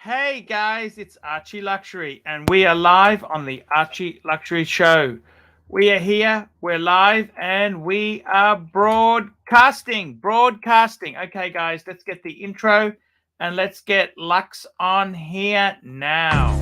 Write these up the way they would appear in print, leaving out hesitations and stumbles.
Hey guys, it's Archie Luxury, and we are live on the Archie Luxury Show. We are here, we're live, and we are broadcasting. Okay, guys, let's get the intro and let's get Lux on here now.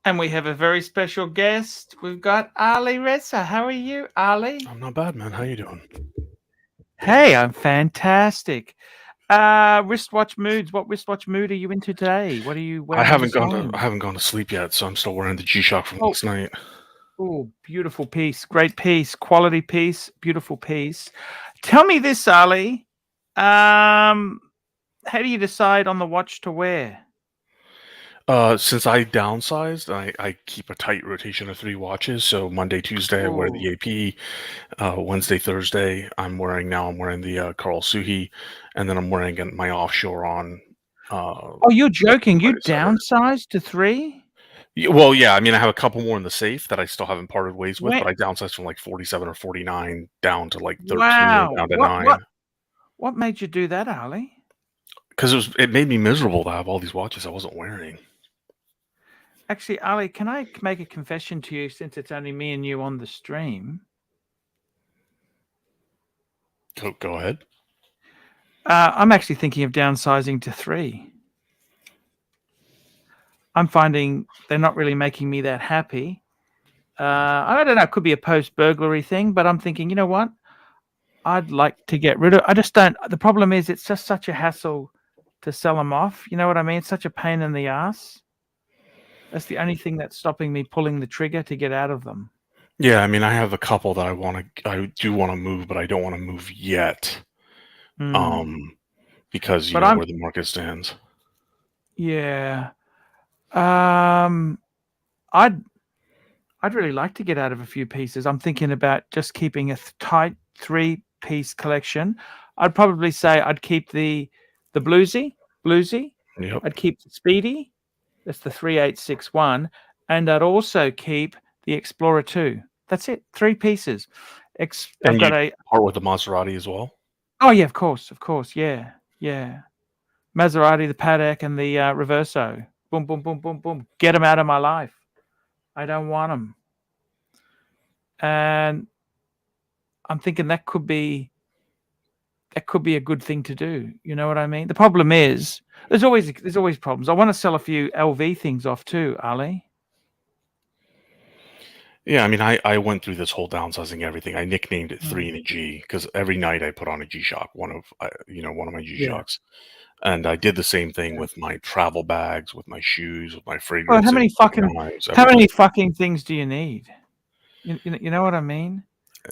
And we have a very special guest. We've got Reza. How are you, Ali? I'm not bad, man. How you doing? Hey, I'm fantastic. Wristwatch moods. What wristwatch mood are you into today? What are you wearing? I haven't gone to sleep yet, so I'm still wearing the G-Shock from last night. Oh, beautiful piece. Great piece. Quality piece. Beautiful piece. Tell me this, Ali. How do you decide on the watch to wear? Since I downsized, I keep a tight rotation of 3 watches. So Monday, Tuesday, I wear the AP. Wednesday, Thursday, I'm wearing the Carl Suhi, and then I'm wearing my offshore on. Oh, you're joking. You downsized to 3? Well, yeah. I mean, I have a couple more in the safe that I still haven't parted ways with, When, but I downsized from like 47 or 49 down to like 13 wow. or down to 9. What made you do that, Ali? Because it made me miserable to have all these watches I wasn't wearing. Actually, Ali, can I make a confession to you since it's only me and you on the stream? Go ahead. I'm actually thinking of downsizing to 3. I'm finding they're not really making me that happy. I don't know. It could be a post-burglary thing, but I'm thinking, you know what? I'd like to get rid of. I just don't. The problem is, it's just such a hassle to sell them off. You know what I mean? It's such a pain in the ass. That's the only thing that's stopping me pulling the trigger to get out of them. Yeah, I mean, I have a couple that I do want to move, but I don't want to move yet. Because you know where the market stands. Yeah. I'd I'd really like to get out of a few pieces. I'm thinking about just keeping a tight 3-piece collection. I'd probably say I'd keep the bluesy. Yep. I'd keep the speedy. That's the 3861, and I'd also keep the Explorer 2. That's it. 3 pieces. I've And got you a. part with the Maserati as well? Oh yeah, of course. Yeah. Maserati, the Paddock, and the Reverso. Boom, boom, boom, boom, boom. Get them out of my life. I don't want them. And I'm thinking that could be a good thing to do. You know what I mean? The problem is there's always problems. I want to sell a few LV things off too, Ali. Yeah, I mean, I went through this whole downsizing everything. I nicknamed it 3 Mm. and a G because every night I put on a G-Shock, one of my Yeah. G-Shocks. And I did the same thing Yeah. with my travel bags, with my shoes, with my Well, fragrances, how knives, many everything. fucking things do you need? You know what I mean?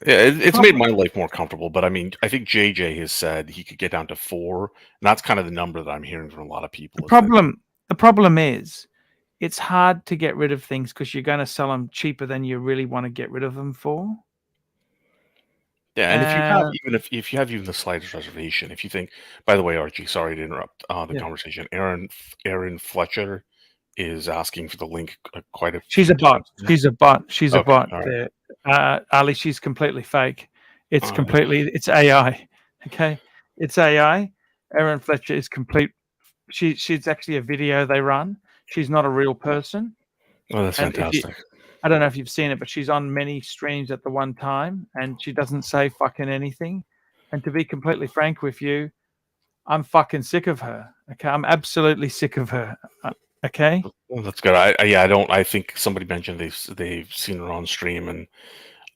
Yeah, The it's made problem, my life more comfortable, but I mean, I think JJ has said he could get down to 4, and that's kind of the number that I'm hearing from a lot of the people is that problem, the problem is it's hard to get rid of things because you're going to sell them cheaper than you really want to get rid of them for. yeah, and if you have Uh, if you have even the slightest reservation, if you think, by the way, Archie, sorry to interrupt the yeah. conversation. Aaron Fletcher is asking for the link quite a She's few a bot. times now. She's a bot. She's a Okay, bot all right. there. Ali, she's completely fake. It's All right. completely, it's AI. Okay. It's AI. Erin Fletcher is complete. She's actually a video they run. She's not a real person. Oh, that's And if you, fantastic. I don't know if you've seen it, but she's on many streams at the one time and she doesn't say fucking anything. And to be completely frank with you, I'm fucking sick of her. Okay. I'm absolutely sick of her. Okay. Well, that's good. Yeah, I don't. I think somebody mentioned they've seen her on stream, and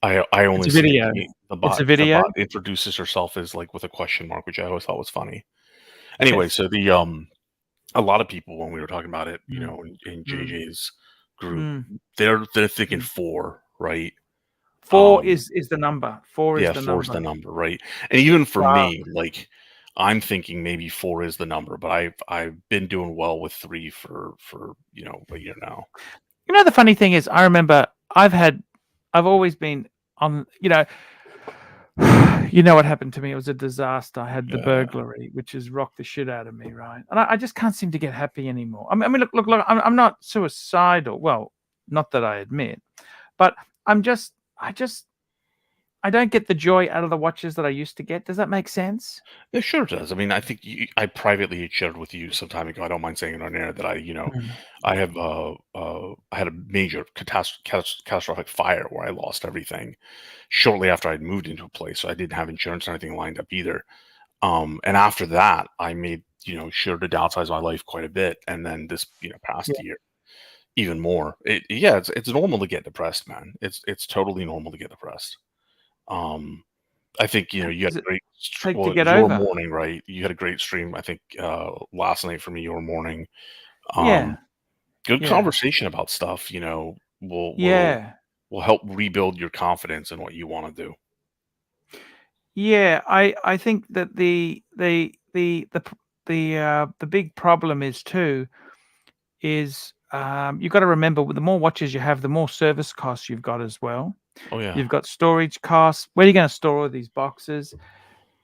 I It's only a see video. It's a the video. bot introduces herself as like with a question mark, which I always thought was funny. Anyway, Yes. so the a lot of people when we were talking about it, Mm, in mm, JJ's group, mm, they're thinking mm. 4, right? 4 Um, is the number. 4 is yeah, the 4 is number. the number, right? And even for Wow. me, like I'm thinking maybe 4 is the number, but I've been doing well with 3 for a year now. You know, the funny thing is, I remember I've always been on, you know what happened to me? It was a disaster. I had the Yeah. burglary, which has rocked the shit out of me, right? And I just can't seem to get happy anymore. I mean, look, I'm not suicidal. Well, not that I admit, but I don't get the joy out of the watches that I used to get. Does that make sense? It sure does. I mean, I think I privately had shared with you some time ago. I don't mind saying it on air that Mm. I had a major catastrophic fire where I lost everything shortly after I'd moved into a place, so I didn't have insurance or anything lined up either. And after that, I made sure to downsize my life quite a bit, and then this Yeah. past year even more. Yeah, it's normal to get depressed, man. It's totally normal to get depressed. Um, I think, How long you had does a it great take well, to it get was your over? morning, right? You had a great stream, I think, last night for me, your morning. Um, Yeah. Good Yeah. conversation about stuff, will Yeah. help rebuild your confidence in what you wanna do. Yeah, I think that the big problem is too is you've got to remember the more watches you have, the more service costs you've got as well. Oh, yeah. You've got storage costs. Where are you going to store all these boxes?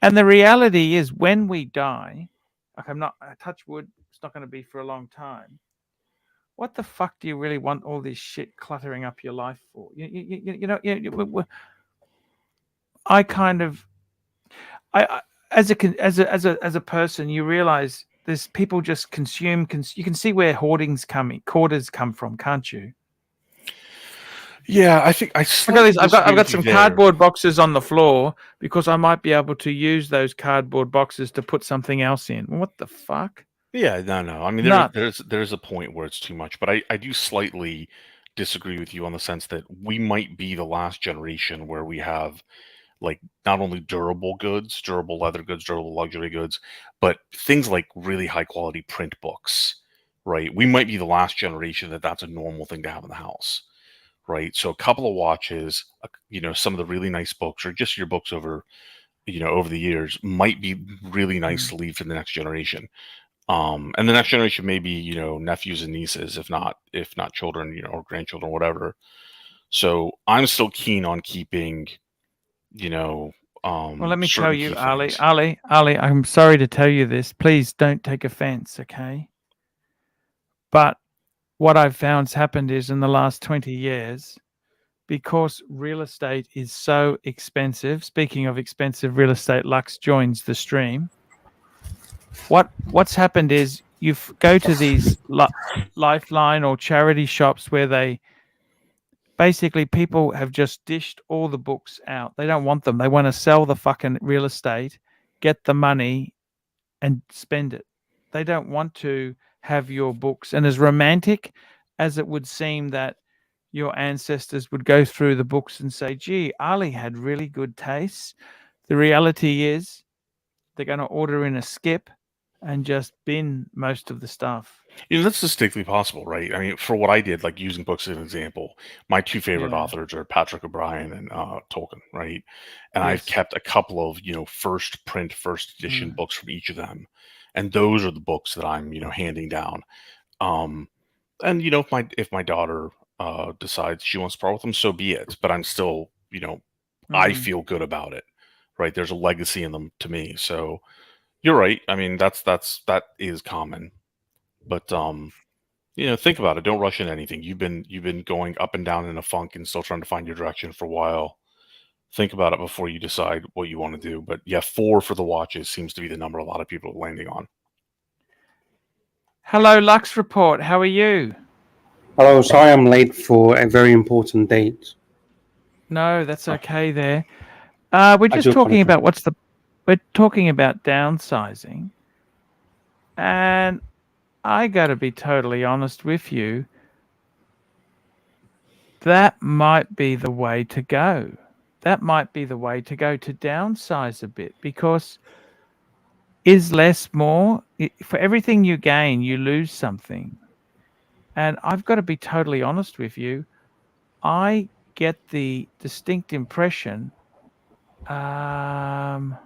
And the reality is, when we die, like I touch wood, it's not going to be for a long time. What the fuck do you really want all this shit cluttering up your life for? I kind of I as a person, you realize there's people just consume. You can see where quarters come from, can't you? Yeah, I think I I got slightly these. disagree I've got with you some there. cardboard boxes on the floor because I might be able to use those cardboard boxes to put something else in. What the fuck? Yeah, no. I mean, Nuts. there's a point where it's too much, but I do slightly disagree with you on the sense that we might be the last generation where we have like not only durable goods, durable leather goods, durable luxury goods, but things like really high quality print books, right? We might be the last generation that's a normal thing to have in the house, right? So a couple of watches, some of the really nice books, or just your books over the years, might be really nice Mm. to leave for the next generation. And the next generation may be, nephews and nieces, if not children, or grandchildren, whatever. So I'm still keen on keeping, Well, let me tell certain you, key Ali, things. I'm sorry to tell you this. Please don't take offense, okay? But what I've found's happened is in the last 20 years, because real estate is so expensive. Speaking of expensive real estate, Lux joins the stream. What's happened is you go to these lifeline or charity shops where they basically people have just dished all the books out. They don't want them. They want to sell the fucking real estate, get the money, and spend it. They don't want to have your books. And as romantic as it would seem that your ancestors would go through the books and say, gee, Ali had really good tastes, the reality is they're going to order in a skip and just bin most of the stuff. That's distinctly possible, right? I mean, for what I did, like using books as an example, my two favorite Yeah. authors are Patrick O'Brien and Tolkien, right? And I've Yes. kept a couple of, first print, first edition books from each of them. And those are the books that I'm, handing down. And if my daughter decides she wants to part with them, so be it. But I'm still, I feel good about it, right? There's a legacy in them to me. So you're right. I mean, that is common. But think about it. Don't rush into anything. You've been going up and down in a funk and still trying to find your direction for a while. Think about it before you decide what you want to do. But yeah, 4 for the watches seems to be the number a lot of people are landing on. Hello, Lux Report. How are you? Hello, sorry I'm late for a very important date. No, that's okay there. We're just talking about we're talking about downsizing. And I got to be totally honest with you. That might be the way to go. That might be the way to go, to downsize a bit, because is less more? For everything you gain, you lose something. And I've got to be totally honest with you. I get the distinct impression that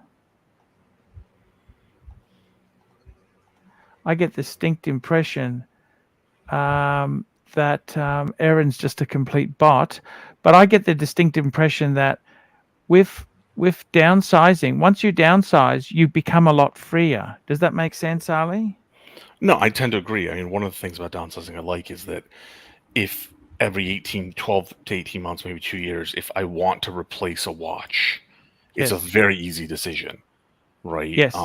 Aaron's just a complete bot, but I get the distinct impression that with downsizing, once you downsize, you become a lot freer. Does that make sense, Ali? No, I tend to agree. I mean, one of the things about downsizing I like is that if every 12 to 18 months, maybe 2 years, if I want to replace a watch, it's a very easy decision, right? Yes.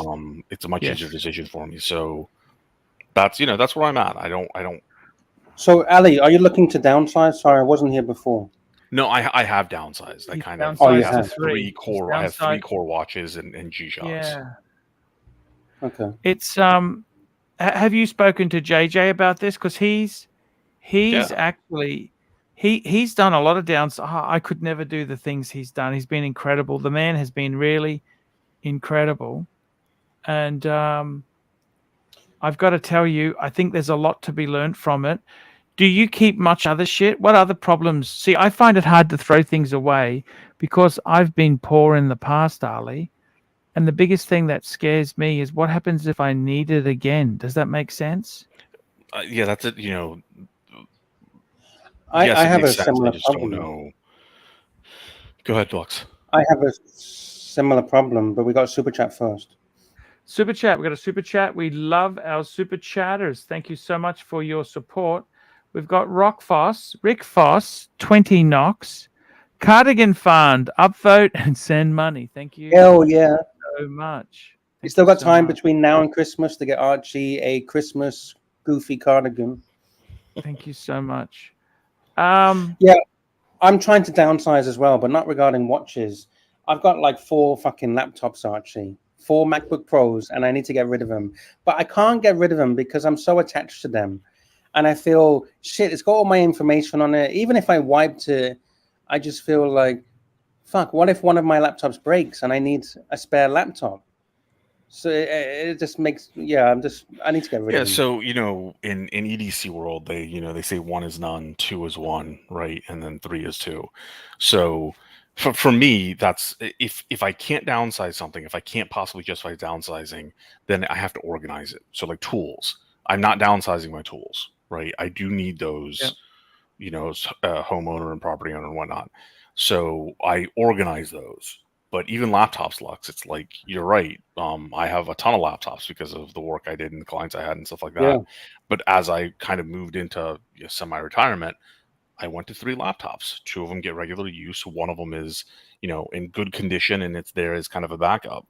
It's a much easier decision for me. So that's where I'm at. I don't. So, Ali, are you looking to downsize? Sorry, I wasn't here before. No, I have downsized. I kind of you have have 3 core. I have 3 core watches and G-Shocks. Yeah. Okay. It's have you spoken to JJ about this? Because he's actually he's done a lot of downs. I could never do the things he's done. He's been incredible. The man has been really incredible. And I've got to tell you, I think there's a lot to be learned from it. Do you keep much other shit? What other problems? See, I find it hard to throw things away because I've been poor in the past, Ali. And the biggest thing that scares me is what happens if I need it again. Does that make sense? Yeah, that's it. I have a sense. similar I just problem. don't know. Go ahead, Lux. I have a similar problem, but we got super chat first. Super chat. We got a super chat. We love our super chatters. Thank you so much for your support. We've got Rick Foss, 20 knocks, Cardigan Fund, upvote and send money. Thank you. Hell yeah. So much. You still got time between now and Christmas to get Archie a Christmas goofy cardigan. Thank you so much. Yeah, I'm trying to downsize as well, but not regarding watches. I've got like 4 fucking laptops, Archie. 4 MacBook Pros, and I need to get rid of them. But I can't get rid of them because I'm so attached to them. And I feel, shit, it's got all my information on it. Even if I wiped it, I just feel like, fuck, what if one of my laptops breaks and I need a spare laptop? So it just makes, I need to get rid of them. So, in EDC world, they say 1 is none, 2 is 1, right? And then 3 is 2. So for me, that's if I can't downsize something, if I can't possibly justify downsizing, then I have to organize it. So like tools, I'm not downsizing my tools, right? I do need those homeowner and property owner and whatnot. So I organize those. But even laptops, Lux, it's like you're right. I have a ton of laptops because of the work I did and the clients I had and stuff like that. Yeah. But as I kind of moved into semi-retirement, I went to 3 laptops. 2 of them get regular use. One of them is, in good condition and it's there as kind of a backup.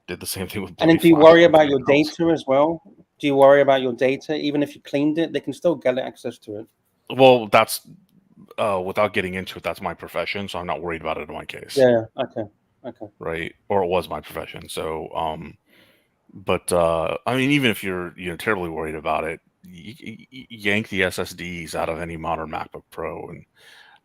Did the same thing with. And do you worry about your data as well? Do you worry about your data? Even if you cleaned it, they can still get access to it. Well, that's without getting into it, that's my profession, so I'm not worried about it in my case. Yeah. Okay. Right, or it was my profession. So, but I mean, even if you're terribly worried about it, yank the SSDs out of any modern MacBook Pro and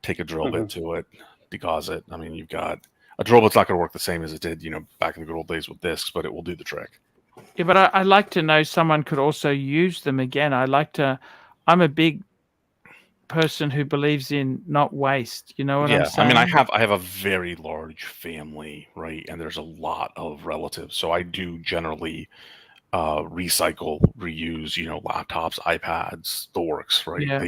take a drill bit to it, degauss it. I mean, you've got a drill bit's not going to work the same as it did, back in the good old days with discs, but it will do the trick. Yeah, but I like to know someone could also use them again. I'm a big person who believes in not waste. You know what I'm saying? I mean, I have a very large family, right? And there's a lot of relatives. So I do generally recycle, reuse, laptops, iPads, the works, right? Yeah.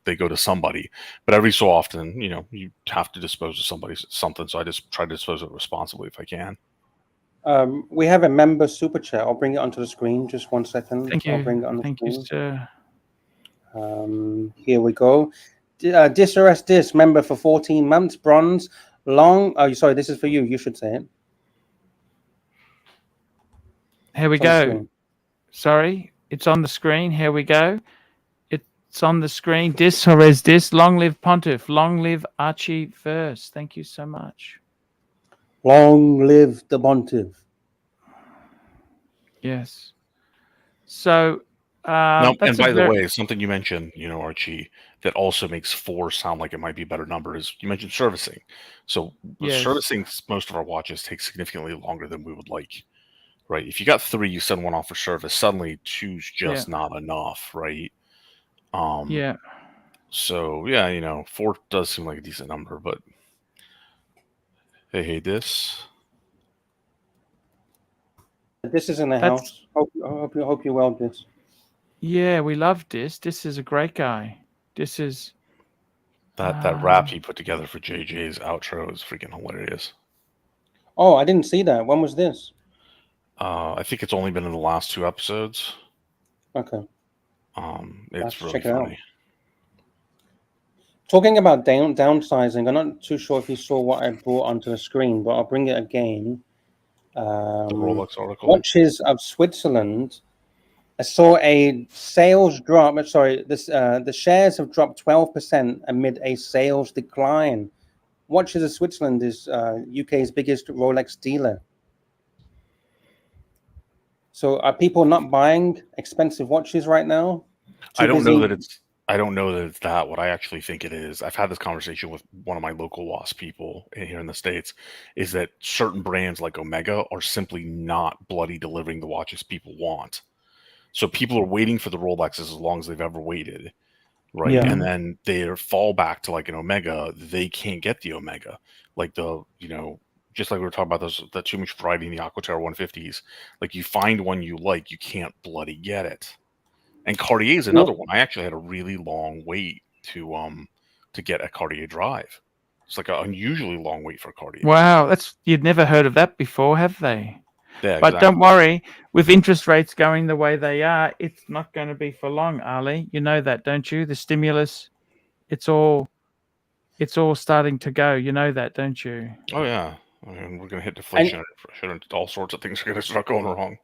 They go to somebody. But every so often, you have to dispose of something. So I just try to dispose of it responsibly if I can. We have a member super chat. I'll bring it onto the screen. Just 1 second. Thank you. I'll bring it on the Thank screen. you, sir. Here we go. Dis member for 14 months, bronze, long. Oh, sorry, this is for you. You should say it. Here we go. Sorry, it's on the screen. Here we go. It's on the screen. Dis Horez Dis. Long live Pontiff. Long live Archie first. Thank you so much. Long live the Pontiff. Yes. So. Now, and by the way, something you mentioned, Archie, that also makes 4 sound like it might be a better number is you mentioned servicing. So servicing most of our watches takes significantly longer than we would like, right? If you got 3, you send 1 off for service, suddenly 2's just not enough, right? Yeah. So yeah, 4 does seem like a decent number, but hey, this is in the house. Hope you well, Dis. Yeah, we love Dis. Dis is a great guy. Dis is that rap he put together for JJ's outro is freaking hilarious. Oh, I didn't see that. When was this? I think it's only been in the last 2 episodes. Okay. It's really funny. Talking about downsizing, I'm not too sure if you saw what I brought onto the screen, but I'll bring it again. The Rolex article. Watches of Switzerland. I saw a sales drop. Sorry, the shares have dropped 12% amid a sales decline. Watches of Switzerland is UK's biggest Rolex dealer. So are people not buying expensive watches right now? I don't know that it's that. What I actually think it is, I've had this conversation with one of my local WASP people here in the States, is that certain brands like Omega are simply not bloody delivering the watches people want. So people are waiting for the Rolexes as long as they've ever waited, right? Yeah. And then their fallback to like an Omega, they can't get the Omega. Like just like we were talking about the too much variety in the Aquaterra 150s. Like you find one you like, you can't bloody get it. And Cartier is another one. I actually had a really long wait to get a Cartier drive. It's like an unusually long wait for Cartier. Wow, you'd never heard of that before, have they? Yeah, but don't worry, with interest rates going the way they are, it's not going to be for long, Ali. You know that, don't you? The stimulus, it's all starting to go. You know that, don't you? Oh yeah, I mean, we're going to hit deflation. And all sorts of things are going to start going wrong.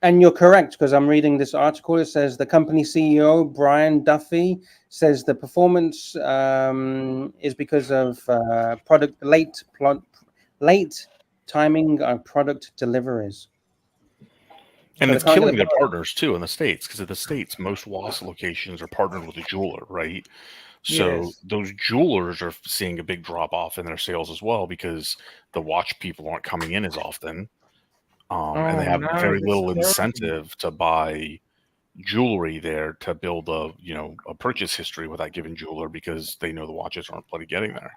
And you're correct, because I'm reading this article. It says the company CEO, Brian Duffy, says the performance is because of late timing of product deliveries. And it's killing their partners, too, in the States, because in the States, most WASP locations are partnered with a jeweler, right? So those jewelers are seeing a big drop-off in their sales as well, because the watch people aren't coming in as often. And they have very little incentive to buy jewelry there to build a purchase history with that given jeweler, because they know the watches aren't bloody getting there.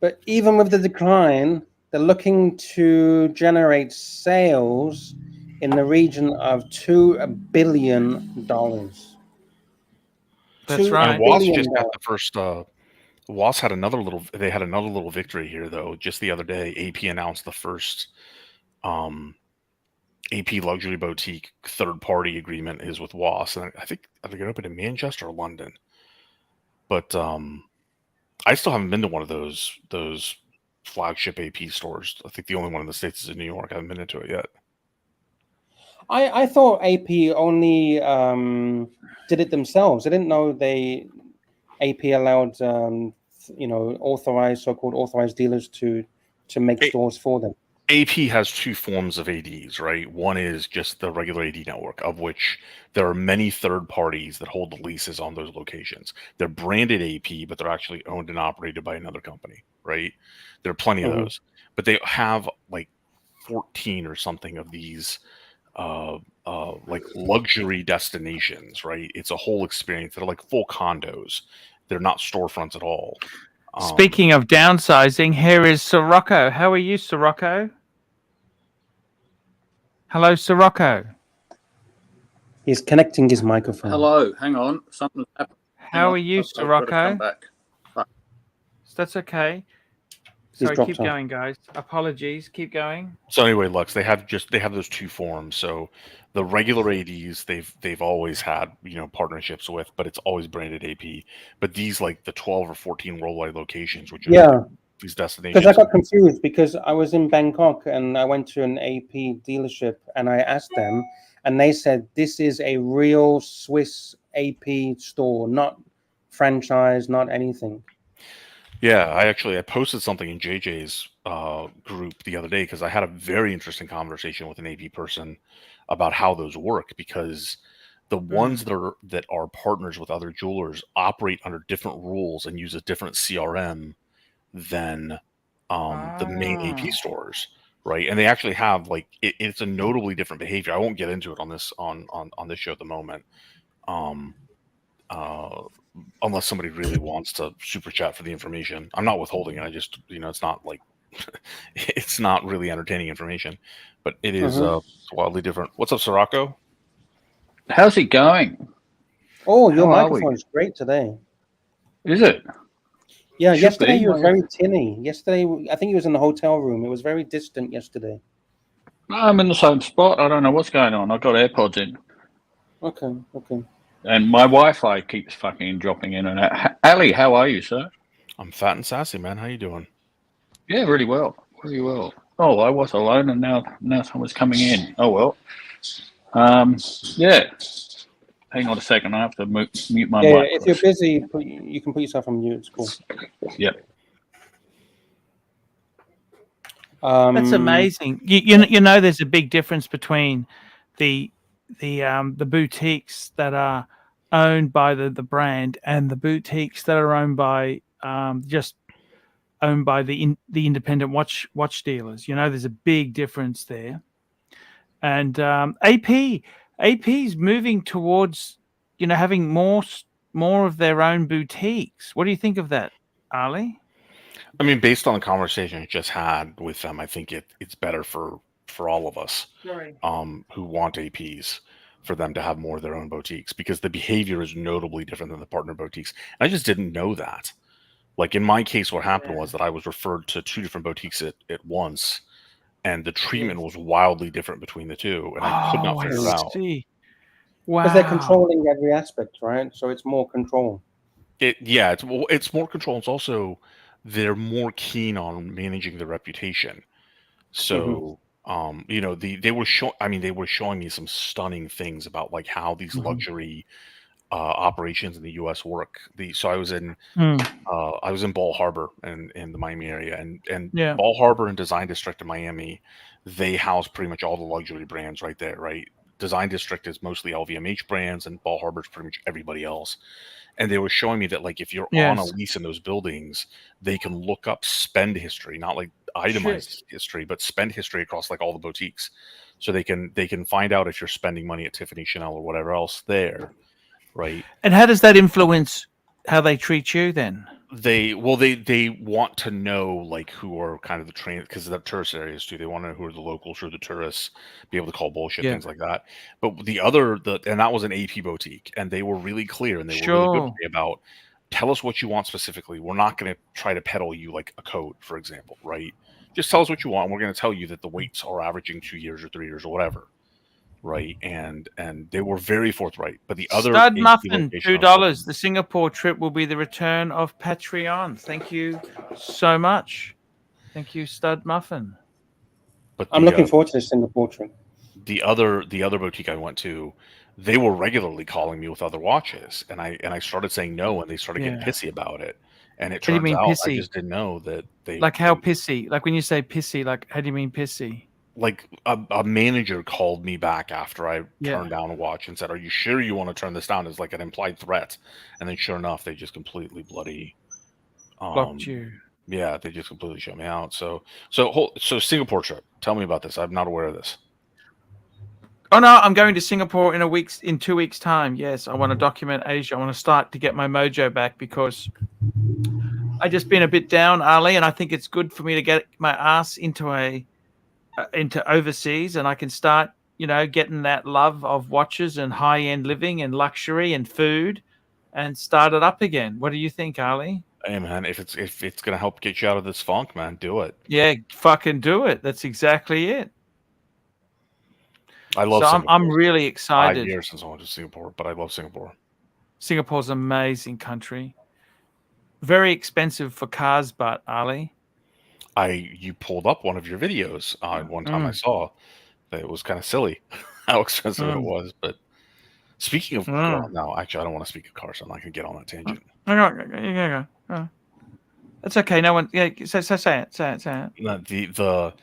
But even with the decline, they're looking to generate sales in the region of $2 billion. That's $2 right. And Wasp billion. just got the first. Wasp had another little. They had another little victory here, though. Just the other day, AP announced the first AP luxury boutique third-party agreement is with Wasp, and I think are they going to open in Manchester or London? But I still haven't been to one of those flagship AP stores. I think the only one in the States is in New York. I haven't been into it yet. I thought AP only did it themselves. I didn't know AP allowed so-called authorized dealers to make stores for them. AP has two forms of ADs, right? One is just the regular AD network, of which there are many third parties that hold the leases on those locations. They're branded AP, but they're actually owned and operated by another company, right? There are plenty of those, but they have like 14 or something of these like luxury destinations, right? It's a whole experience. They're like full condos. They're not storefronts at all. Speaking of downsizing, here is Sirocco. How are you, Sirocco? Hello, Sirocco. He's connecting his microphone. Hello, hang on. Something's happened. How are you, I've got to Sirocco? come back. That's okay. Sorry, keep going, guys. Apologies. Keep going. So anyway, Lux, they have those two forms. So the regular ADs they've always had, partnerships with, but it's always branded AP. But these like the 12 or 14 worldwide locations, which are these destinations. Because I got confused because I was in Bangkok and I went to an AP dealership and I asked them and they said this is a real Swiss AP store, not franchise, not anything. Yeah, I posted something in JJ's group the other day because I had a very interesting conversation with an AP person about how those work, because the ones that are partners with other jewelers operate under different rules and use a different CRM than the main AP stores, right? And they actually have it's a notably different behavior. I won't get into it on this on this show at the moment. Unless somebody really wants to super chat for the information. I'm not withholding it. I just, it's not like, it's not really entertaining information, but it is wildly different. What's up, Sirocco? How's it going? Oh, your microphone is great today. Is it? Yeah, yesterday you were very tinny. Yesterday, I think he was in the hotel room. It was very distant yesterday. I'm in the same spot. I don't know what's going on. I've got AirPods in. Okay. And my Wi-Fi keeps fucking dropping in and out. Ali, how are you, sir? I'm fat and sassy, man. How you doing? Yeah, really well. Really well. Oh, I was alone and now someone's coming in. Oh, well. Yeah. Hang on a second. I have to mute my mic. Yeah, if you're busy, you can put yourself on mute. It's cool. Yep. That's amazing. You know, there's a big difference between the boutiques that are owned by the brand and the boutiques that are owned by the independent watch dealers. There's a big difference there. And AP's moving towards having more of their own boutiques. What do you think of that, Ali? I mean, based on the conversation I just had with them, I think it's better for all of us who want APs, for them to have more of their own boutiques, because the behavior is notably different than the partner boutiques. And I just didn't know that. Like in my case, what happened was that I was referred to two different boutiques at once, and the treatment was wildly different between the two, and I could not figure it out. Wow. Because they're controlling every aspect, right? So it's more control. It's more control. It's also they're more keen on managing their reputation. So they were showing me some stunning things about like how these luxury operations in the U.S. work. So I was in Ball Harbor in the Miami area, and Ball Harbor and Design District in Miami, they house pretty much all the luxury brands right there, right? Design District is mostly LVMH brands, and Ball Harbor is pretty much everybody else. And they were showing me that, like, if you're on a lease in those buildings, they can look up spend history, not like itemized history, but spend history across like all the boutiques. So they can find out if you're spending money at Tiffany, Chanel, or whatever else there, right? And how does that influence how they treat you then? they want to know like who are kind of the train, because the tourist areas too. They want to know who are the locals, who are the tourists, be able to call bullshit, things like that. But and that was an AP boutique, and they were really clear and they were really good about tell us what you want specifically. We're not going to try to peddle you like a code, for example, right? Just tell us what you want. And we're going to tell you that the weights are averaging 2 years or 3 years or whatever. Right, and they were very forthright. But the other Stud Muffin, $2. The Singapore trip will be the return of Patreon. Thank you so much. Thank you, Stud Muffin. But I'm looking forward to this Singapore trip. The other boutique I went to, they were regularly calling me with other watches, and I started saying no, and they started getting pissy about it. And it turns out I just didn't know that they like how pissy. Like when you say pissy, like how do you mean pissy? Like a manager called me back after I turned down a watch and said, "Are you sure you want to turn this down?" It's like an implied threat, and then sure enough, they just completely bloody blocked you. Yeah, they just completely shut me out. So Singapore trip. Tell me about this. I'm not aware of this. Oh no, I'm going to Singapore in 2 weeks' time. Yes, I want to document Asia. I want to start to get my mojo back because I just been a bit down, Ali, and I think it's good for me to get my ass into overseas, and I can start, getting that love of watches and high-end living and luxury and food, and start it up again. What do you think, Ali? Hey man, if it's gonna help get you out of this funk, man, do it. Yeah, fucking do it. That's exactly it. I love. So I'm really excited. 5 years since I went to Singapore, but I love Singapore. Singapore's an amazing country. Very expensive for cars, but Ali. You pulled up one of your videos one time I saw that it was kind of silly how expensive it was. But speaking of no, actually I don't want to speak of cars, so I'm not going to get on that tangent. That's okay. No one. Yeah, say it. No, the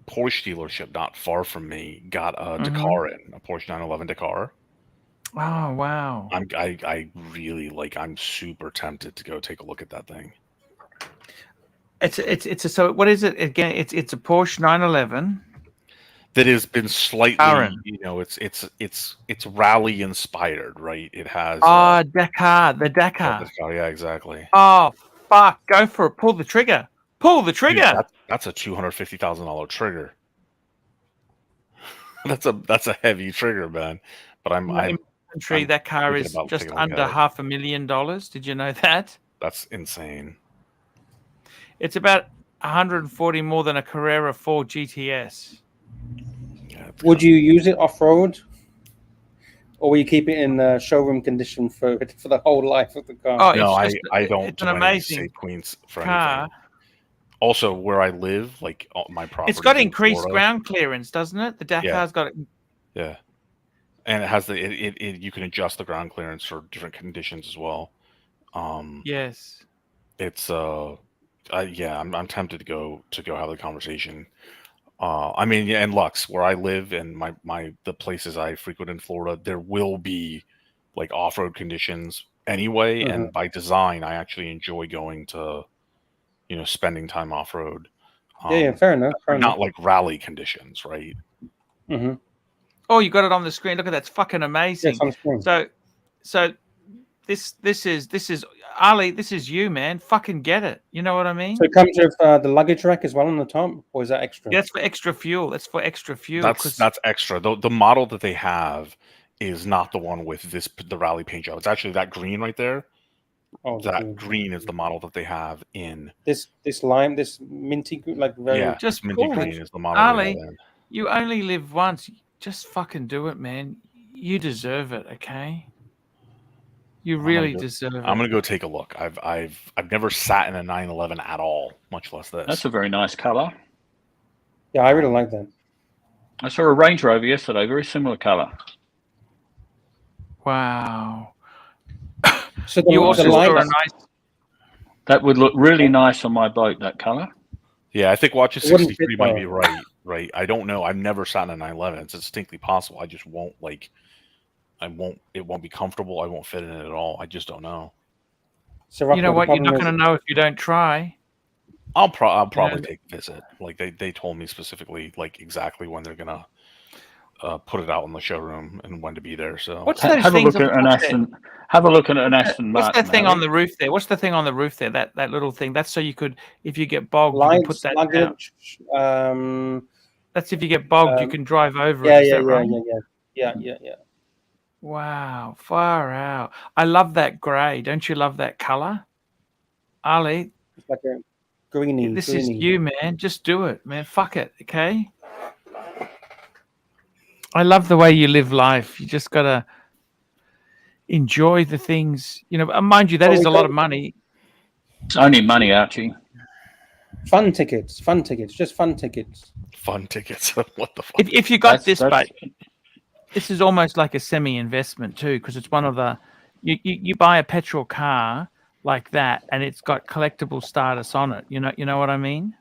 Porsche dealership not far from me got a Dakar a Porsche 911 Dakar. Oh wow! I really I'm super tempted to go take a look at that thing. So what is it again? It's a Porsche 911 that has been slightly it's rally inspired, right? It has Dakar. Yeah, exactly. Oh fuck! Go for it. Pull the trigger. Dude, that's a $250,000 trigger. that's a heavy trigger, man. But I'm that car is just under $500,000. Did you know that? That's insane. It's about 140 more than a Carrera 4 GTS. Yeah, would you use it off-road? Or will you keep it in showroom condition for the whole life of the car? Oh, no, I don't. It's an amazing Queens for car. Anything. Also, where I live, my property. It's got increased ground clearance, doesn't it? The Dakar's got it. Yeah. And it has you can adjust the ground clearance for different conditions as well. Yes. It's I'm tempted to go have the conversation. And Lux, where I live, and the places I frequent in Florida, there will be off-road conditions anyway. And by design, I actually enjoy going to, spending time off-road. Fair enough. Not like rally conditions, right? Mm-hmm. Oh, you got it on the screen. Look at that. It's fucking amazing. Yes, on screen. So this is Ali. This is you, man. Fucking get it. You know what I mean? So it comes with the luggage rack as well on the top, or is that extra? Yeah, that's for extra fuel. That's extra. The model that they have is not the one with the rally paint job. It's actually that green right there. Oh, that green is the model that they have in this minty very just minty green is the model. Ali, you only live once. Just fucking do it, man. You deserve it, okay? You really deserve it. I'm gonna go take a look. I've never sat in a 911 at all, much less this. That's a very nice color. Yeah, I really like that. I saw a Range Rover yesterday, very similar color. Wow. So you also saw a nice. That would look really nice on my boat. That color. Yeah, I think Watches 63 might be right. Right. I don't know. I've never sat in a 911. It's distinctly possible. I just won't it won't be comfortable. I won't fit in it at all. I just don't know. So you know what? You're not going to know if you don't try. I'll probably take a visit. They told me specifically exactly when they're gonna. put it out in the showroom and when to be there. So What's those Have a things look on at an top there? Aston. Have a look at an Aston What's Martin. that thing on Harry. the roof there? What's the thing on the roof there? That little thing. That's so you could, if you get bogged, you can put Lights, that down. luggage. That's if you get bogged, you um, can drive over Yeah, it. Is yeah, that yeah, right? yeah. Wow, far out. I love that grey. Don't you love that color? Ali, It's like a greeny. this is you, man. Just do it, man. Fuck it, okay? I love the way you live life. You just gotta enjoy the things, you know. Mind you, that Well, is we a lot got- of money. It's only money, Archie. Fun tickets, just fun tickets. fun tickets. What the fuck? If you got That's- this, but this is almost like a semi-investment too, because it's one of the you buy a petrol car like that, and it's got collectible status on it. You know what I mean?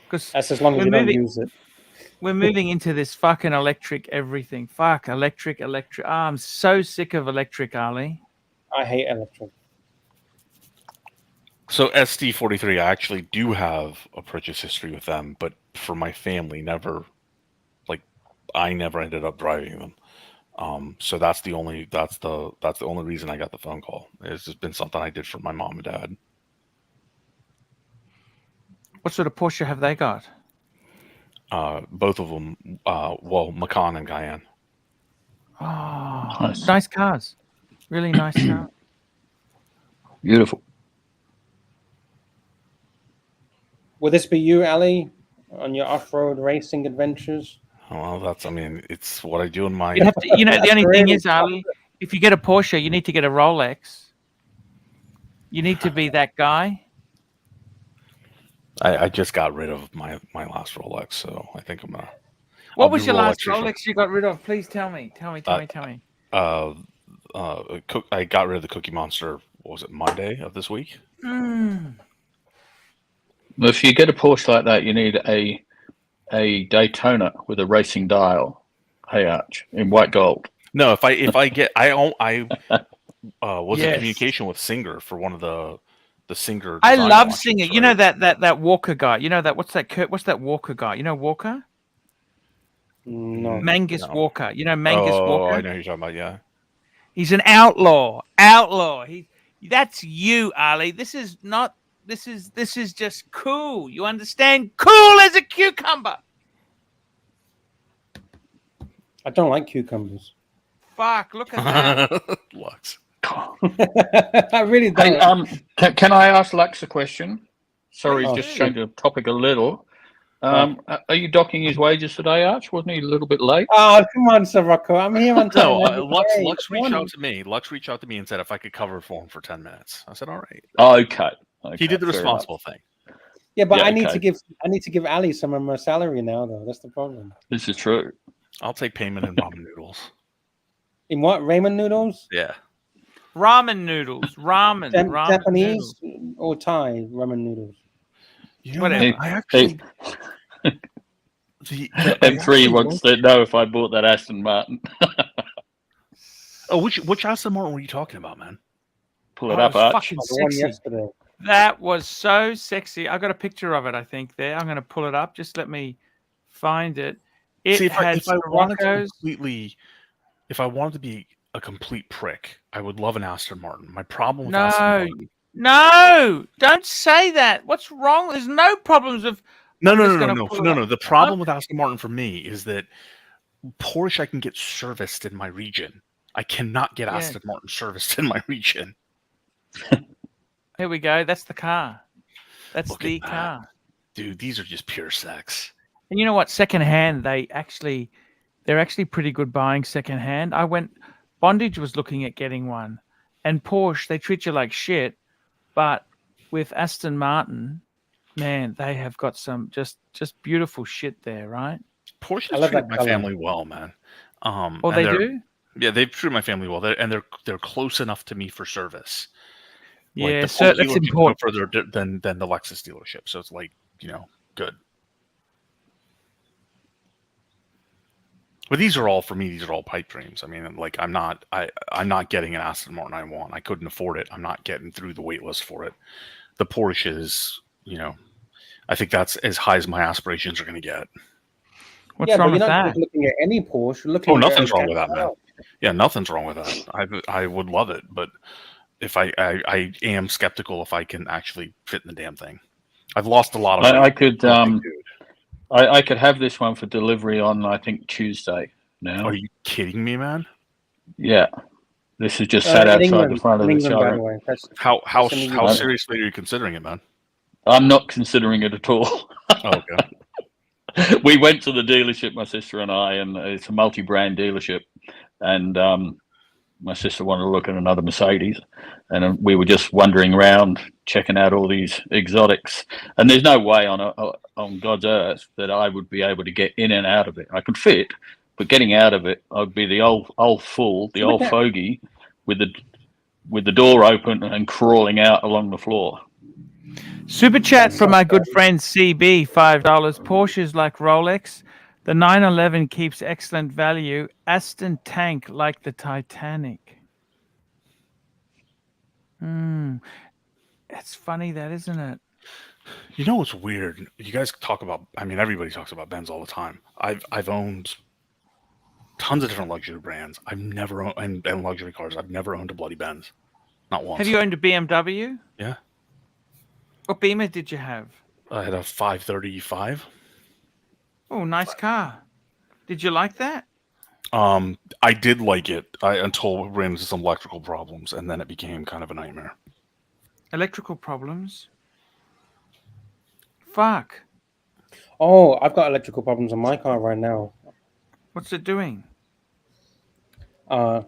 Because That's as long as you don't use it. we're moving into this fucking electric everything. Fuck electric. Oh, I'm so sick of electric, Ali. I hate electric. So SD43, I actually do have a purchase history with them, but for my family, never. Like, I never ended up driving them. So that's the only reason I got the phone call. It's just been something I did for my mom and dad. What sort of Porsche have they got? Both of them, Macan and Cayenne. Oh, nice cars. Really nice cars. Beautiful. Will this be you, Ali, on your off-road racing adventures? Well, it's what I do in my. You have to, the only thing is, Ali, if you get a Porsche, you need to get a Rolex. You need to be that guy. I just got rid of my last Rolex, so I think I'm gonna. What was your last Rolex you got rid of? Please tell me. I got rid of the Cookie Monster. What was it, Monday of this week? If you get a Porsche like that, you need a Daytona with a racing dial. Hey, Arch, in white gold. No, if I get was in Yes. communication with Singer for one of the Singer. I design love launches, Singer. right? You know that Walker guy. You know that what's that Walker guy? You know Walker? No. Mangus No. Walker. You know Mangus Walker? I know who you're talking about. Yeah. He's an outlaw. That's you, Ali. This is just cool. You understand? Cool as a cucumber. I don't like cucumbers. Fuck, look at that. Lux. I really don't. Hey, can I ask Lux a question? Sorry, Oh, just sure. change the topic a little. Are you docking his wages today, Arch? Wasn't he a little bit late? Oh, come on, Sir Rocco. I'm here on time. No, every day. Lux Come reached on. out to me. Lux reached out to me and said if I could cover for him for 10 minutes. I said, all right. Okay. He did the fair responsible thing. Yeah, but Yeah, I need okay. to give Ali some of my salary now, though. That's the problem. enough. This is true. I'll take payment in ramen noodles. In what? Ramen noodles? Yeah. Ramen noodles. Ramen Japanese noodles. or Thai ramen noodles? Whatever. Hey, I actually. M3 wants to know if I bought that Aston Martin. Oh, which Aston Martin were you talking about, man? Pull it Oh, up, was Arch. fucking The one sexy. yesterday. That was so sexy. I got a picture of it, I think, there. I'm going to pull it up. Just let me find it. It See, had if I wanted to Scirocco's. if I wanted to be a complete prick, I would love an Aston Martin. My problem with Aston Martin. No, don't say that. What's wrong? There's no problems with. No. gonna pull it up. The problem with Aston Martin for me is that Porsche I can get serviced in my region. I cannot get Yeah. Aston Martin serviced in my region. Here we go. That's the car. That's Look the at that. car. Dude, these are just pure sex. And you know what? Secondhand, they're actually pretty good buying secondhand. Bondage was looking at getting one, and Porsche, they treat you like shit, but with Aston Martin, man, they have got some just beautiful shit there, right? Porsche I has love treated that my color. family well, man. Oh, and they they're- do? Yeah, they've treated my family well. They're close enough to me for service. Yeah, the so Porsche that's dealership is no important. further than the Lexus dealership, so it's like, good. But these are all, for me, these are all pipe dreams. I mean, like, I'm not getting an Aston Martin I want. I couldn't afford it. I'm not getting through the wait list for it. The Porsche is, I think that's as high as my aspirations are going to get. What's Yeah, wrong but you're with not that? just looking at any Porsche. You're looking Oh, at nothing's wrong a with that, man. Yeah, nothing's wrong with that. I would love it, but if I am skeptical if I can actually fit in the damn thing. I've lost a lot of weight. I could I'm a big dude. I could have this one for delivery on, I think, Tuesday now. Are you kidding me, man? Yeah. This is just sat in outside England, the front of the England, by the showroom. way. How that's in the UK. seriously are you considering it, man? I'm not considering it at all. Oh, okay. We went to the dealership, my sister and I, and it's a multi-brand dealership. And my sister wanted to look at another Mercedes. And we were just wandering around, checking out all these exotics. And there's no way on God's earth that I would be able to get in and out of it. I could fit, but getting out of it, I'd be the old fool, the old fogey, with the door open and crawling out along the floor. Super chat from my good friend CB, $5. Porsches like Rolex. The 911 keeps excellent value. Aston tank like the Titanic. It's funny that, isn't it? You know what's weird? You guys talk about, I mean, everybody talks about Benz all the time. I've owned tons of different luxury brands. I've never owned, and luxury cars. I've never owned a bloody Benz. Not once. Have you owned a BMW? Yeah. What Beamer did you have? I had a 535. Oh, nice car. Did you like that? I did like it until we ran into some electrical problems, and then it became kind of a nightmare. Electrical problems? Fuck. Oh, I've got electrical problems on my car right now. What's it doing? I've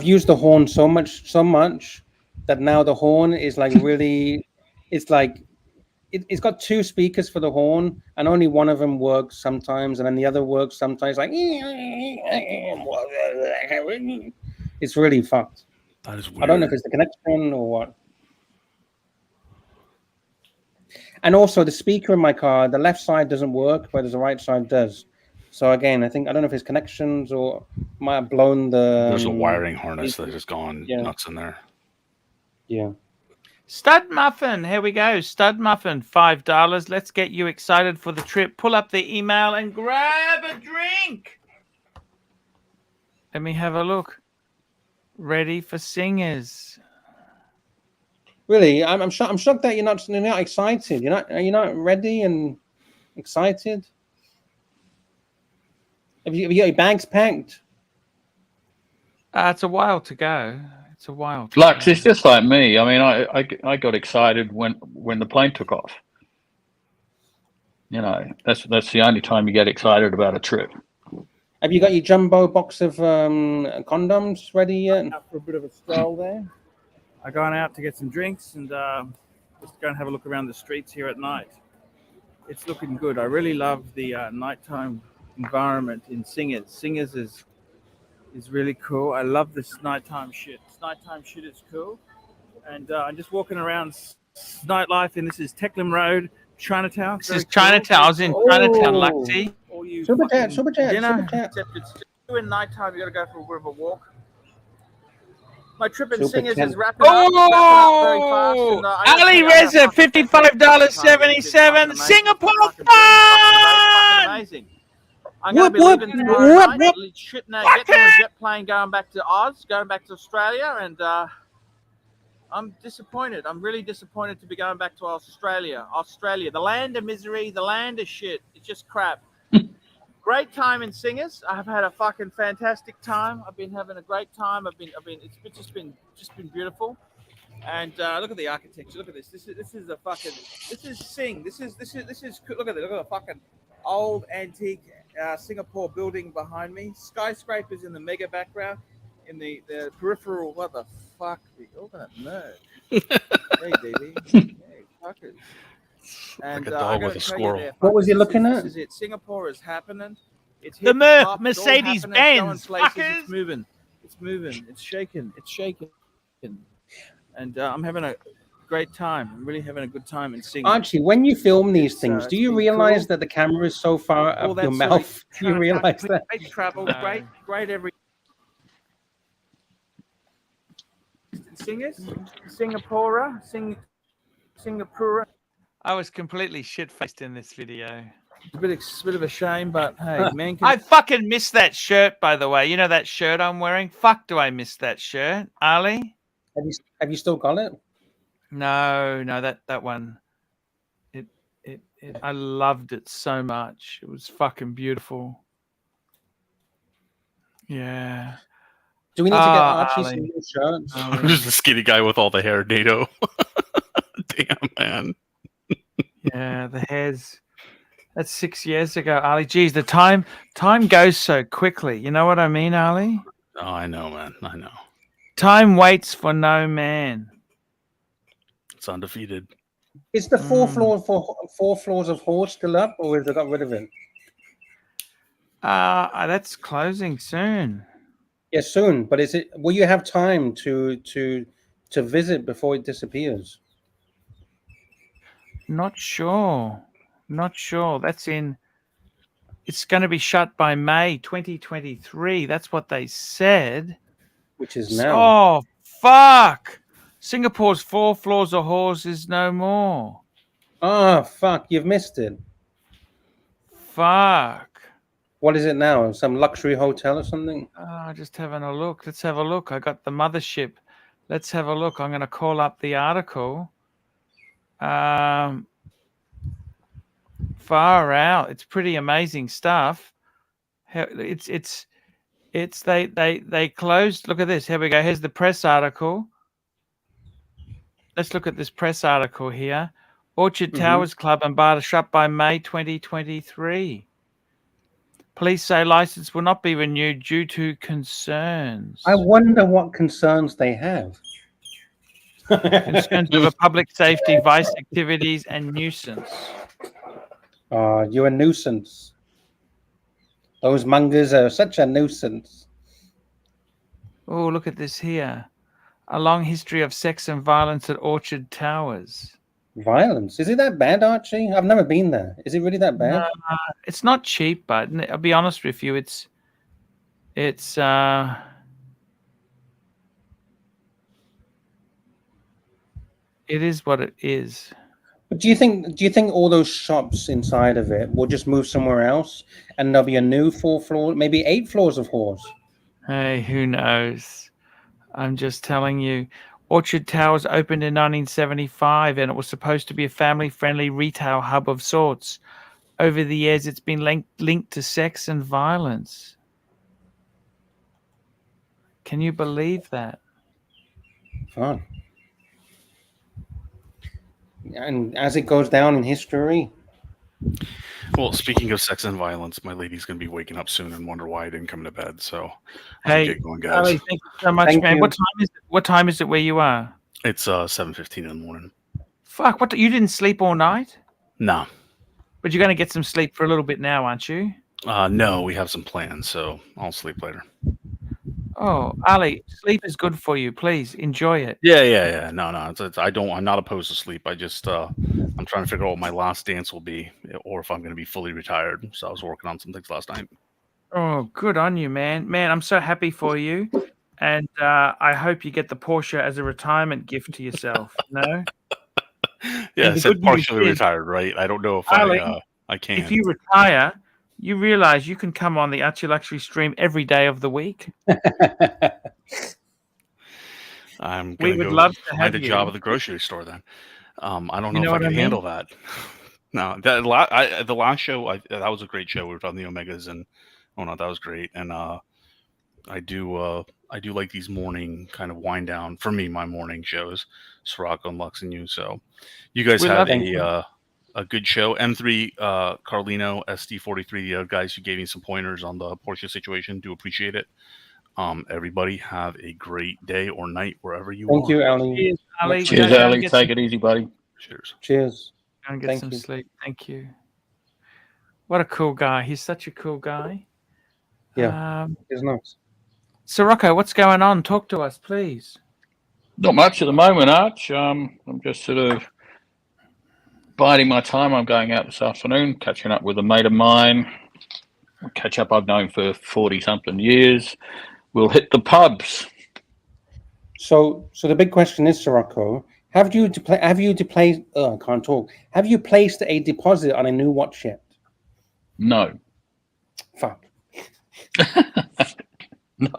used the horn so much that now the horn is like really, it's like, it's got two speakers for the horn, and only one of them works sometimes, and then the other works sometimes. Like, it's really fucked. That is weird. I don't know if it's the connection or what. And also the speaker in my car, the left side doesn't work, whereas the right side does. So again, I don't know if it's connections or might have blown the. There's a wiring harness that has gone nuts in there. Yeah. Stud Muffin, here we go. Stud Muffin, $5. Let's get you excited for the trip. Pull up the email and grab a drink. Let me have a look. Ready for singers. Really, I'm shocked that you're not excited. You're not ready and excited. Have you got your bags packed? It's a while to go. It's a while. Lux, it's just like me. I mean, I got excited when the plane took off. You know, that's the only time you get excited about a trip. Have you got your jumbo box of condoms ready yet? Out for a bit of a stroll there. I'm going out to get some drinks and just go and have a look around the streets here at night. It's looking good. I really love the nighttime environment in Singers. Singers is really cool. I love this nighttime shit. This nighttime shit is cool. And I'm just walking around nightlife, and this is Tecklin Road, Chinatown. This is Chinatown. I was in Chinatown, Luxy. Super chat. Except it's in nighttime. You got to go for a bit of a walk. My trip in Singers is wrapping up very fast. And, Ali Reza, $55.77. Singapore fun! Amazing. I'm going to be leaving tomorrow night. Getting on a jet plane, going back to Oz, going back to Australia, and I'm disappointed. I'm really disappointed to be going back to Australia. Australia, the land of misery, the land of shit. It's just crap. Great time in Singers. I've had a fucking fantastic time. I've been having a great time. It's just been beautiful. And look at the architecture. Look at this. This is Sing. This is look at the fucking old antique Singapore building behind me. Skyscrapers in the mega background. In the peripheral. What the fuck? Look at that nerd. Hey, baby. Hey, fuckers. And like a dog with a squirrel. What was he looking at? This is it. Singapore is happening. It's the Mercedes Benz. It's moving. It's moving. It's shaking. It's shaking. And I'm having a great time. I'm really having a good time in singing. Archie, when you film these things, do you realize that the camera is so far up your mouth? Do you realize that? Great travel, great every. Singers, Singapore. I was completely shit-faced in this video. It's a bit of a shame, but hey, man. I fucking miss that shirt, by the way. You know that shirt I'm wearing? Fuck, do I miss that shirt, Ali? Have you still got it? No, that one. I loved it so much. It was fucking beautiful. Yeah. Do we need to get Archie Ali. some new shirts? Who's the skinny guy with all the hair, NATO? Damn, man. Yeah, the hairs. That's 6 years ago, Ali. Geez, the time goes so quickly. You know what I mean, Ali? Oh, I know, man. I know. Time waits for no man. It's undefeated. Is the four floors of horse still up, or have they got rid of it? That's closing soon. Yeah, soon. But is it? Will you have time to visit before it disappears? Not sure. That's in. It's going to be shut by May 2023. That's what they said. Which is now. Oh, fuck. Singapore's 4 floors of horse is no more. Oh, fuck. You've missed it. Fuck. What is it now? Some luxury hotel or something? Just having a look. Let's have a look. I got the mothership. Let's have a look. I'm going to call up the article. Far out. It's pretty amazing stuff. They closed. Look at this. Here we go. Here's the press article. Let's look at this press article here. Orchard Towers Club and Bar shut by May 2023. Police say license will not be renewed due to concerns. I wonder what concerns they have. Concerns over public safety, vice activities, and nuisance. You're a nuisance. Those mongers are such a nuisance. Oh, look at this here. A long history of sex and violence at Orchard Towers. Violence? Is it that bad, Archie? I've never been there. Is it really that bad? It's not cheap, but I'll be honest with you, it is what it is. But do you think all those shops inside of it will just move somewhere else, and there'll be a new 4 floors, maybe 8 floors of horse? Hey, who knows? I'm just telling you. Orchard Towers opened in 1975, and it was supposed to be a family-friendly retail hub of sorts. Over the years, it's been linked to sex and violence. Can you believe that? Fun. And as it goes down in history. Well, speaking of sex and violence, my lady's going to be waking up soon and wonder why I didn't come to bed. So, hey, get going, guys. Ali, thank you so much, man. What time is it? What time is it where you are? It's 7:15 in the morning. Fuck! What? You didn't sleep all night? No. But you're going to get some sleep for a little bit now, aren't you? No, we have some plans, so I'll sleep later. Oh, Ali, sleep is good for you. Please enjoy it. Yeah. No. I'm not opposed to sleep. I just I'm trying to figure out what my last dance will be, or if I'm going to be fully retired. So I was working on some things last night. Oh, good on you, man. Man, I'm so happy for you, and I hope you get the Porsche as a retirement gift to yourself. No. Yeah, I said partially retired, right? I don't know if Ali, I can. If you retire, you realize you can come on the ARCHIELUXURY stream every day of the week. I'm going to love to find have a job at the grocery store then. I don't know if I can handle that. No, the last show, that was a great show. We were talking the Omegas, and that was great. And I do like these morning kind of wind down for me. My morning shows, Sirocco and Lux and you. So you guys had a good show. M3, Carlino, SD43, the other guys who gave me some pointers on the Porsche situation. Do appreciate it. Everybody have a great day or night wherever you are. Thank you, Ali. Cheers, Ali. Cheers, Ali. Take it easy, buddy. Cheers. Go and get some sleep. Thank you. What a cool guy. He's such a cool guy. Yeah, he's nice. Sirocco, what's going on? Talk to us, please. Not much at the moment, Arch. I'm just sort of biding my time. I'm going out this afternoon, catching up with a mate of mine. Catch up I've known for 40-something years. We'll hit the pubs. So the big question is, Sirocco, have you placed a deposit on a new watch yet? No. Fuck. No.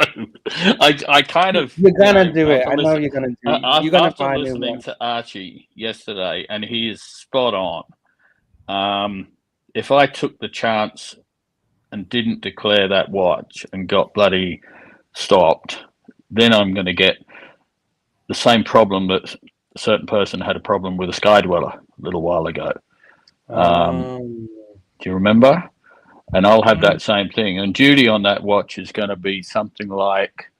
I kind of. You're gonna do it. after I know you're gonna do it. You're gonna after buy a new listening watch. to Archie yesterday, and he is spot on. If I took the chance and didn't declare that watch and got bloody stopped, then I'm going to get the same problem that a certain person had a problem with a Sky Dweller a little while ago. Do you remember? And I'll have that same thing. And duty on that watch is going to be something like,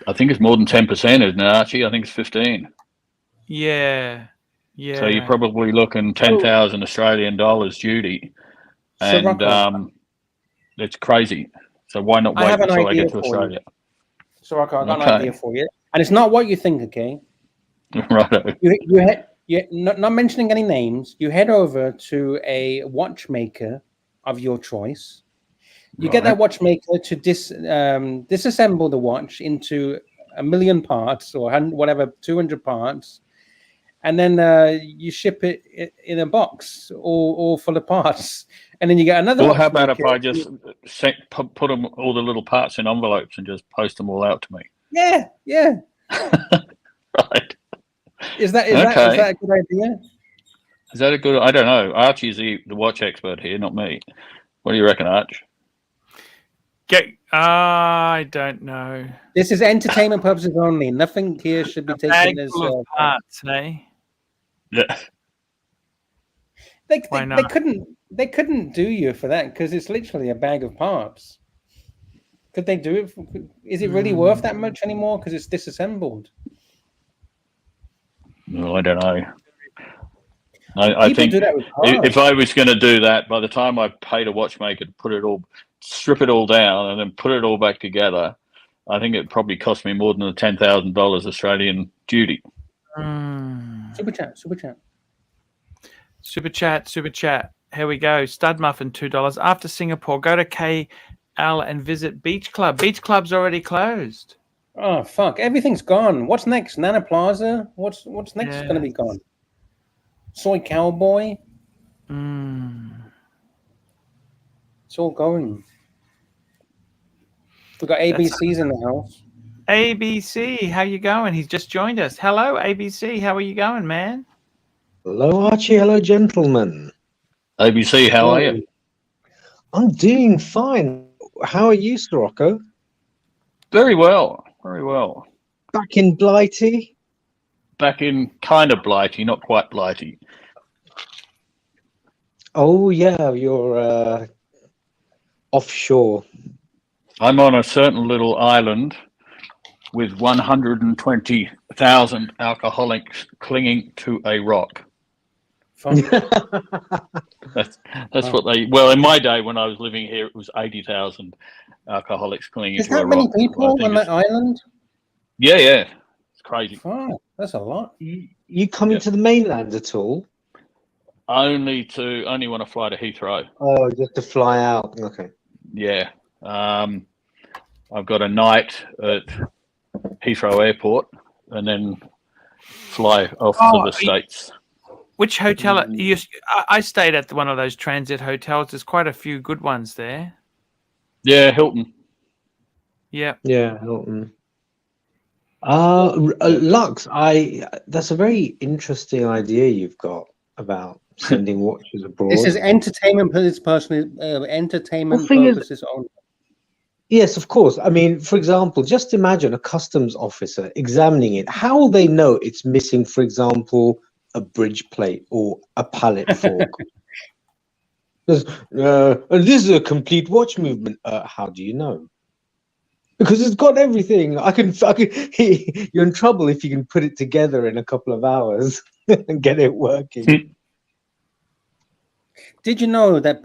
I think it's more than 10%, isn't it, Archie? I think it's 15. Yeah. Yeah. So you're probably looking 10,000 Australian dollars duty. And Rocco, it's crazy. So why not I wait have an until I idea get to for Australia? So Rocco, I got an Okay. idea for you, and it's not what you think. Okay, Right. you not mentioning any names. You head over to a watchmaker of your choice. You get that watchmaker to disassemble the watch into 1,000,000 parts or whatever, 200 parts, and then you ship it in a box all full of parts, and then you get another. Well, how about if watchmaker. I just put them, all the little parts in envelopes and just post them all out to me? Yeah. Right. Is that Okay. a good idea? Is that a good? I don't know. Archie's the watch expert here, not me. What do you reckon, Arch? I don't know. This is entertainment purposes only. Nothing here should be taken Bag as. full of parts, eh? Yeah. They Why not? couldn't do you for that because it's literally a bag of parts. Could they do it? Is it really worth that much anymore because it's disassembled? No, I don't know. I People think do that with cars. if I was going to do that, by the time I paid a watchmaker to strip it all down and then put it all back together, I think it probably cost me more than the $10,000 Australian duty. Super chat. Here we go. Stud Muffin, $2. After Singapore, go to KL and visit Beach Club. Beach Club's already closed. Oh fuck! Everything's gone. What's next? Nana Plaza. What's next? Yeah. Going to be gone. Soy Cowboy. It's all going. We got ABC's in the house. ABC, how you going? He's just joined us. Hello, ABC. How are you going, man? Hello, Archie. Hello, gentlemen. ABC, how are you? I'm doing fine. How are you, Sirocco? Very well. Very well. Back in Blighty? Back in kind of Blighty, not quite Blighty. Oh, yeah, you're offshore. I'm on a certain little island with 120,000 alcoholics clinging to a rock. That's what they. Well, in my day when I was living here, it was 80,000 alcoholics clinging Is to a that rock. many people on that island? Yeah, it's crazy. Oh, that's a lot. You coming to the mainland at all? Only when I fly to Heathrow. Oh, just to fly out. Okay. Yeah. I've got a night at Heathrow Airport and then fly off to the States. Which hotel? I stayed at one of those transit hotels. There's quite a few good ones there. Yeah, Hilton. Yeah. Yeah, Hilton. Lux, that's a very interesting idea you've got about sending watches abroad. This is entertainment purposes only. Yes, of course. I mean, for example, just imagine a customs officer examining it. How will they know it's missing, for example, a bridge plate or a pallet fork? This is a complete watch movement. How do you know? Because it's got everything. You're in trouble if you can put it together in a couple of hours and get it working. Did you know that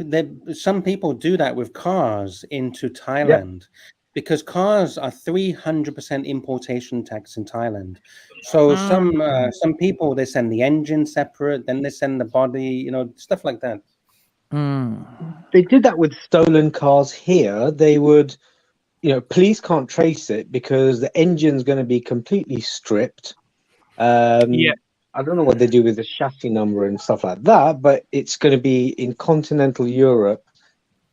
some people do that with cars into Thailand? Because cars are 300% importation tax in Thailand. So some people, they send the engine separate, then they send the body, stuff like that. They did that with stolen cars here. They would, police can't trace it because the engine's going to be completely stripped. I don't know what they do with the chassis number and stuff like that, but it's going to be in continental Europe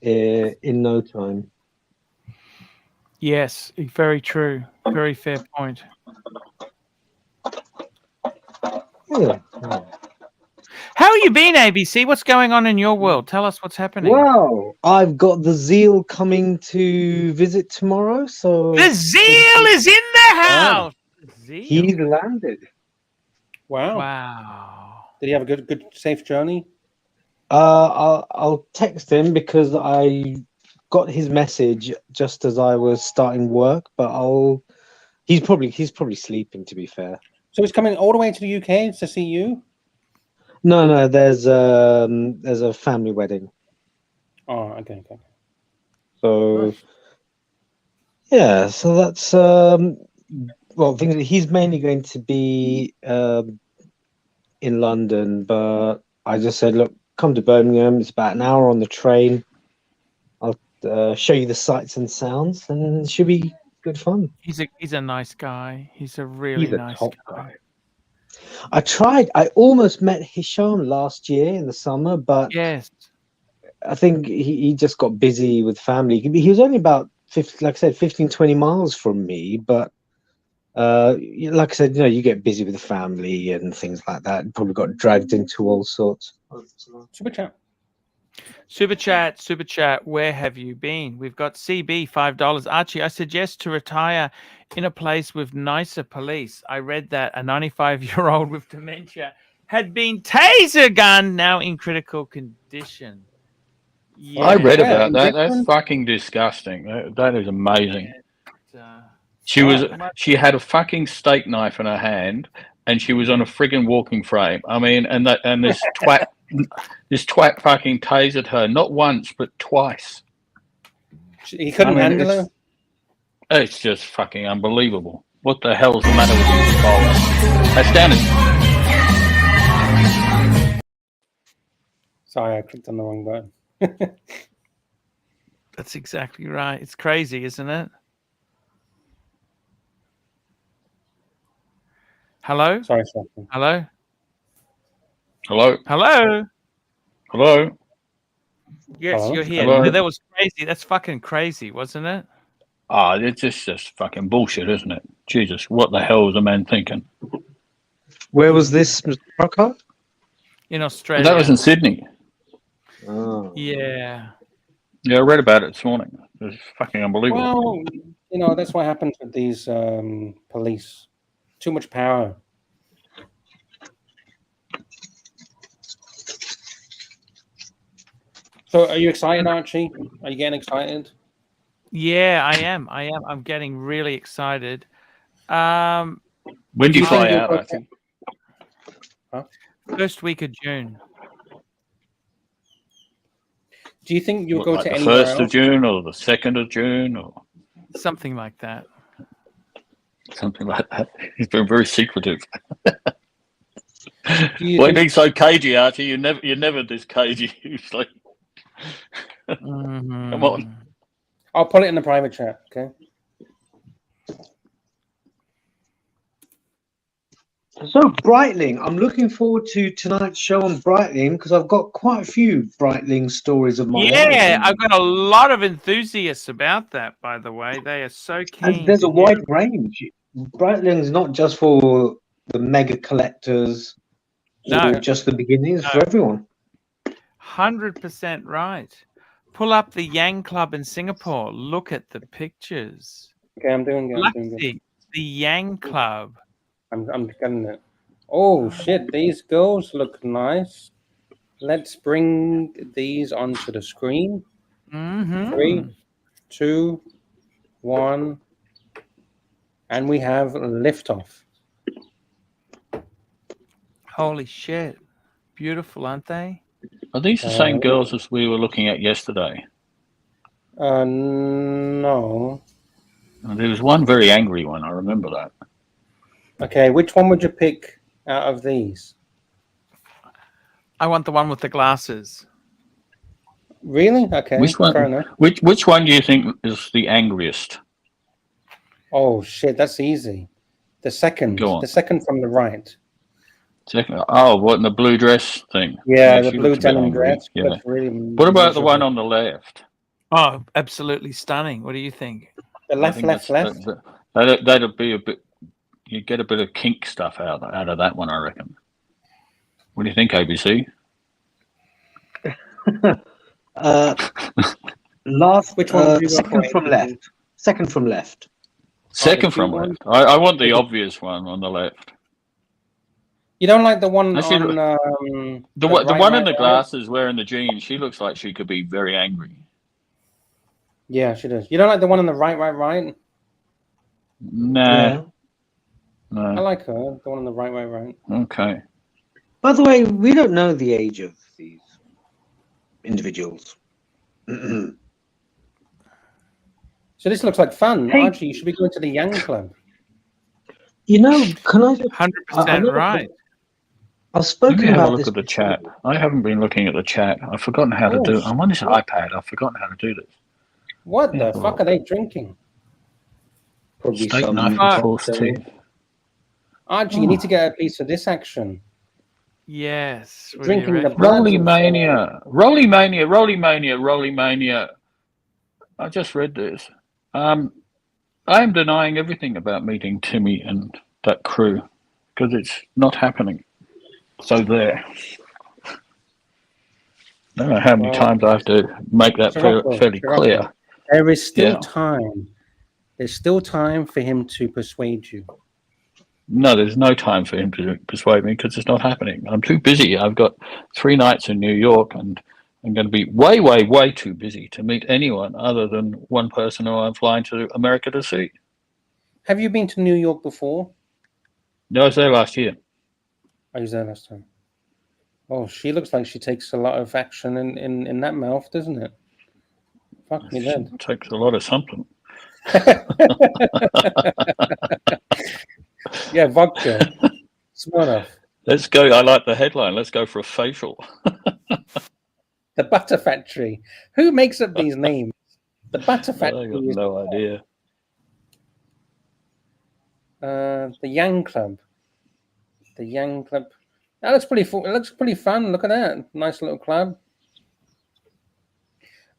in no time. Yes, very true. Very fair point. Yeah. How have you been, ABC? What's going on in your world? Tell us what's happening. Well, I've got the Zeal coming to visit tomorrow, so The Zeal is in the house. Zeal. he's landed. Wow. Wow. Did he have a good, safe journey? I'll text him because I got his message just as I was starting work, but he's probably sleeping, to be fair. So he's coming all the way to the UK to see you? No, there's a family wedding. Oh, okay. So yeah, so that's well, he's mainly going to be in London, but I just said, look, come to Birmingham. It's about an hour on the train. I'll show you the sights and sounds, and it should be good fun. He's a nice guy. He's a really nice guy. I almost met Hisham last year in the summer, but yes, I think he just got busy with family. He was only about 15, 20 miles from me, but like I said, you get busy with the family and things like that, and probably got dragged into all sorts. Super chat. Where have you been? We've got CB $5. Archie, I suggest to retire in a place with nicer police. I read that a 95-year-old with dementia had been taser gunned, now in critical condition. Yeah. I read about that. That's fucking disgusting. That is amazing. She had a fucking steak knife in her hand, and she was on a friggin' walking frame. I mean, and this twat. This twat fucking tasered her, not once, but twice. He couldn't handle her? It's just fucking unbelievable. What the hell's the matter with these people? That's down in... Sorry, I clicked on the wrong button. That's exactly right. It's crazy, isn't it? Hello? Sorry. Hello? Hello? Hello? Hello? Yes, Hello? you're here. Hello? That was crazy. That's fucking crazy, wasn't it? It's just fucking bullshit, isn't it? Jesus, what the hell was the man thinking? Where was this, Mr. Parker? In Australia. That was in Sydney. Oh. Yeah. Yeah, I read about it this morning. It was fucking unbelievable. Well, that's what happens with these police. Too much power. So are you excited, Archie? Are you getting excited? Yeah, I am. I'm getting really excited. When do you fly out, I think? First week of June. Do you think you'll go to the anywhere 1st else? of June or the 2nd of June or something like that? Something like that. He's been very secretive. Why being so cagey, Archie? You're never this cagey usually. Come on. I'll put it in the private chat, okay? So Breitling, I'm looking forward to tonight's show on Breitling because I've got quite a few Breitling stories of my own. Yeah, I've got a lot of enthusiasts about that, by the way. They are so keen. And there's a wide range. Breitling's not just for the mega collectors, or just the beginnings, for everyone. 100% right. Pull up the Yang Club in Singapore. Look at the pictures. Okay, I'm doing good. The Yang Club. I'm getting it. Oh shit, these girls look nice. Let's bring these onto the screen. 3, 2, 1, and we have liftoff. Holy shit. Beautiful, aren't they? Are these the same girls as we were looking at yesterday? No. There was one very angry one. I remember that. Okay, which one would you pick out of these? I want the one with the glasses. Really? Okay. Which one? Fair enough. Which one do you think is the angriest? Oh shit, that's easy. The second from the right. Second. Oh, what in the blue dress thing? Yeah, the she blue looks a bit denim angry. dress. Yeah. Looks really What about the miserable. one on the left? Oh, absolutely stunning. What do you think? The I left, think left, that's- left. That'd be a bit. You get a bit of kink stuff out of that one, I reckon. What do you think, ABC? Last, Which one would you go second for, from APP? left. Second from left. Second cute from one? left. I want the obvious one on the left. You don't like the one Actually, on The right, one in right, the right? glasses wearing the jeans, she looks like she could be very angry. Yeah, she does. You don't like the one on the right, right, right? Nah. I No. like her. The one on the right, right, right. Okay. By the way, we don't know the age of these individuals. So this looks like fun. Hey. Archie, you should be going to the Yang Club. You know, can I just 100% right. I've Let spoken me have about a look this at the before. chat. I haven't been looking at the chat. I've forgotten how to do it. I'm on this iPad. I've forgotten how to do this. What Yeah, the fuck are they drinking? Probably Steak some knife and Uh, false teeth. Archie, you need to get a piece of this action. Yes. What do you Drinking the reckon? blood. Roly Mania. Roly Mania. Roly Mania. Roly Mania. I just read this. I am denying everything about meeting Timmy and that crew because it's not happening. So there. I don't know how many times I have to make that fairly clear. There is still Yeah. time. There's still time for him to persuade you. No, there's no time for him to persuade me because it's not happening. I'm too busy. I've got 3 nights in New York and I'm going to be way, way, way too busy to meet anyone other than one person who I'm flying to America to see. Have you been to New York before? No, I was there last year. I was there last time. Oh, she looks like she takes a lot of action in that mouth, doesn't it? Fuck me then. It takes a lot of something. Yeah, vodka. Smart enough. Let's go. I like the headline. Let's go for a facial. The Butter Factory. Who makes up these names? The Butter I Factory. got is no idea. the Yang Club. The Yang Club. That looks pretty. It looks pretty fun. Look at that. Nice little club.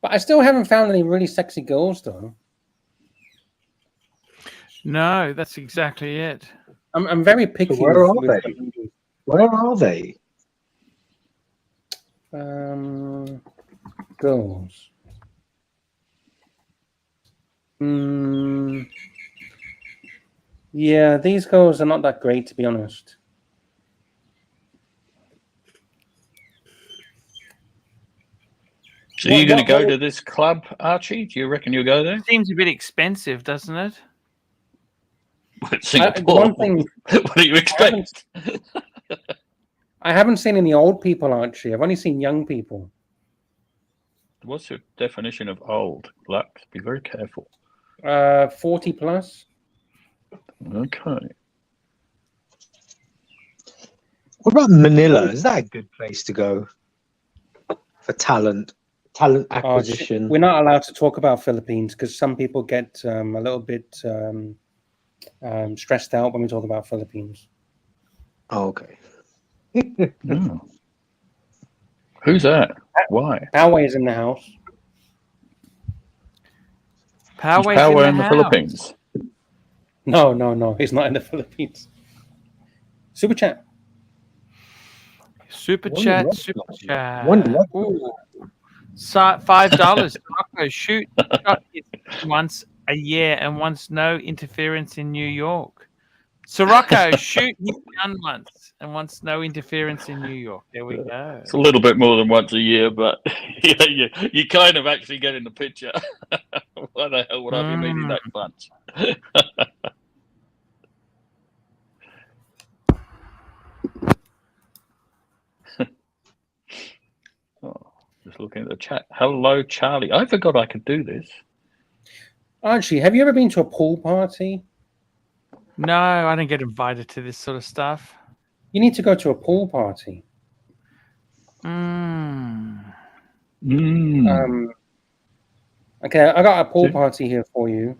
But I still haven't found any really sexy girls, though. No, that's exactly it. I'm very picky. So where are with they? Where are they? Girls. Yeah, these girls are not that great, to be honest. So you're going to go to this club, Archie? Do you reckon you'll go there? Seems a bit expensive, doesn't it? Singapore. One thing, What do you expect? I haven't seen any old people, Archie. I've only seen young people. What's your definition of old? Lux, be very careful. 40 plus. Okay. What about Manila? Is that a good place to go for talent acquisition? We're not allowed to talk about Philippines because some people get a little bit stressed out when we talk about Philippines. Oh, okay. Oh. Who's that? Why? Poway is in the house. Poway's Power in the house. Philippines. No, he's not in the Philippines. Super chat. Super Wonder chat, what- super chat. Wonder what- Ooh. $5. Rocco, shoot shot is once a year and wants no interference in New York. Sirocco, shoot his gun once and wants no interference in New York. There we go. It's a little bit more than once a year, but you kind of actually get in the picture. Why the hell would I be needing that bunch? Just looking at the chat. Hello, Charlie. I forgot I could do this. Archie, have you ever been to a pool party? No, I don't get invited to this sort of stuff. You need to go to a pool party. Mm. Okay, I got a pool party here for you.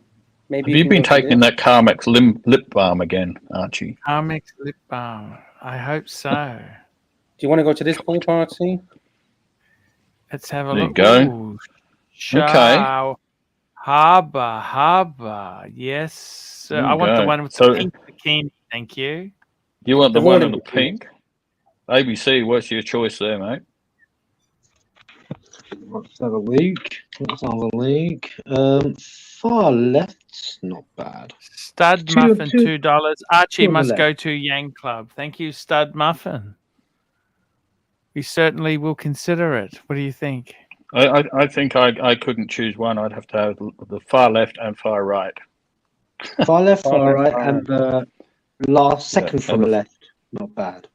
Maybe Have you can been go for taking this. that Calmx lip balm again, Archie? Calmx lip balm. I hope so. Do you want to go to this pool party? Let's have a There you look. go. Ooh, Okay. Harbor. Yes. There I you want the go. one with So- the pink bikini. Thank you. You want the They've one already in the been- pink? ABC, what's your choice there, mate? Let's have a look. Far left's not bad. Stud Two- muffin, two- $2. Archie two on the must left. go to Yang Club. Thank you, Stud Muffin. We certainly will consider it. What do you think? I think I couldn't choose one. I'd have to have the far left and far right. Far left, Far far left, right, far and the last second Yeah, from and the- left. Not bad.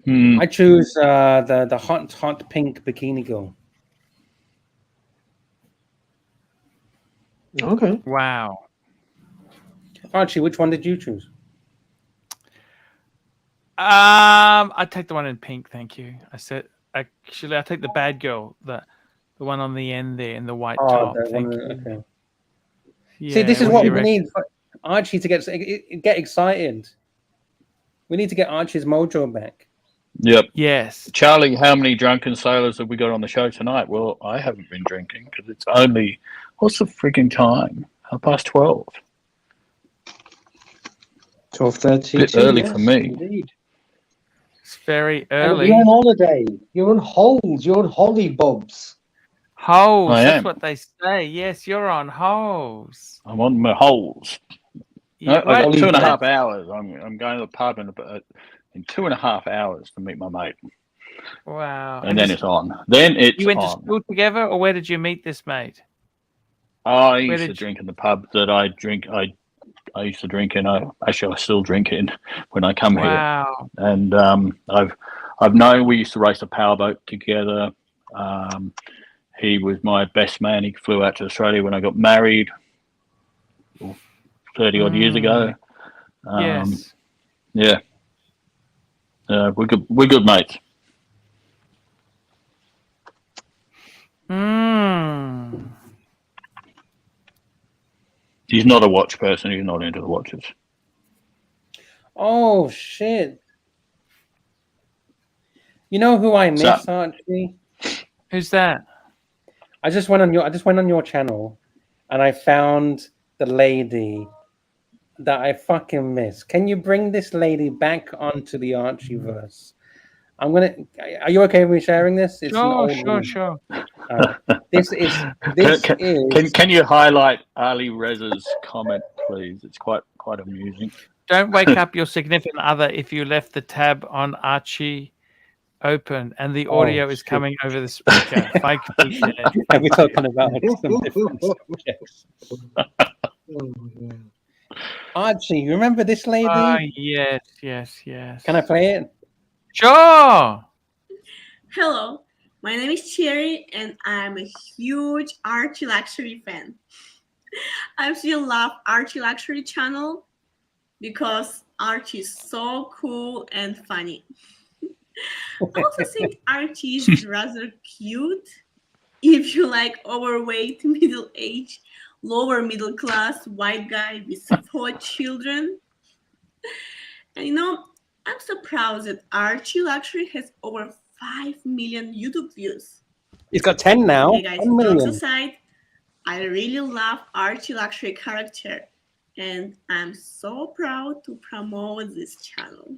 Hmm. I choose the hot pink bikini girl. Okay. Wow. Archie, which one did you choose? I'd take the one in pink, thank you. I take the bad girl, the one on the end there in the white top. the Thank one, you. okay. Yeah, See, this is do what you we reckon? need for Archie to get excited. We need to get Archie's mojo back. Yep. Yes. Charlie, how many drunken sailors have we got on the show tonight? Well, I haven't been drinking because it's only, what's the freaking time? 12:30. 12:30. Bit early for me. Indeed. It's very And early. you're on holiday. You're on hold. You're on hollybobs. Holes. I That's am. what they say. Yes, you're on holes. I'm on my holes. Yeah, I've got Ollie, 2.5 hours. I'm going to the pub in 2.5 hours to meet my mate. wow. And then it's on. Then it's You went to on. school together, or where did you meet this mate? I used to did drink in the pub that I drink. I used to drink in. Actually, I still drink in when I come here. Wow. And I've known we used to race a powerboat together. He was my best man. He flew out to Australia when I got married 30 odd years ago. Yes. Yeah. We're good mates. Mm. He's not a watch person. He's not into the watches. Oh shit! You know who I miss, Archie? Who's that? I just went on your channel, and I found the lady that I fucking miss. Can you bring this lady back onto the Archieverse? Are you okay with me sharing this? It's an old woman. Sure. This is Can you highlight Ali Reza's comment, please? It's quite amusing. Don't wake up your significant other if you left the tab on Archie open and the audio is shit. coming over the speaker. Fake speaker. Are we talking about some different subjects? Archie, you remember this lady? Oh, yes. Can I play it? Sure. Hello, my name is Cherry and I'm a huge Archie Luxury fan. I still love Archie Luxury channel because Archie is so cool and funny. I also think Archie is rather cute if you like overweight, middle-aged, lower middle class white guy with 4 children. And you know, I'm so proud that Archie Luxury has over 5 million YouTube views. It's got 10 now. Okay, guys, 10 million. jokes aside, I really love Archie Luxury character, and I'm so proud to promote this channel.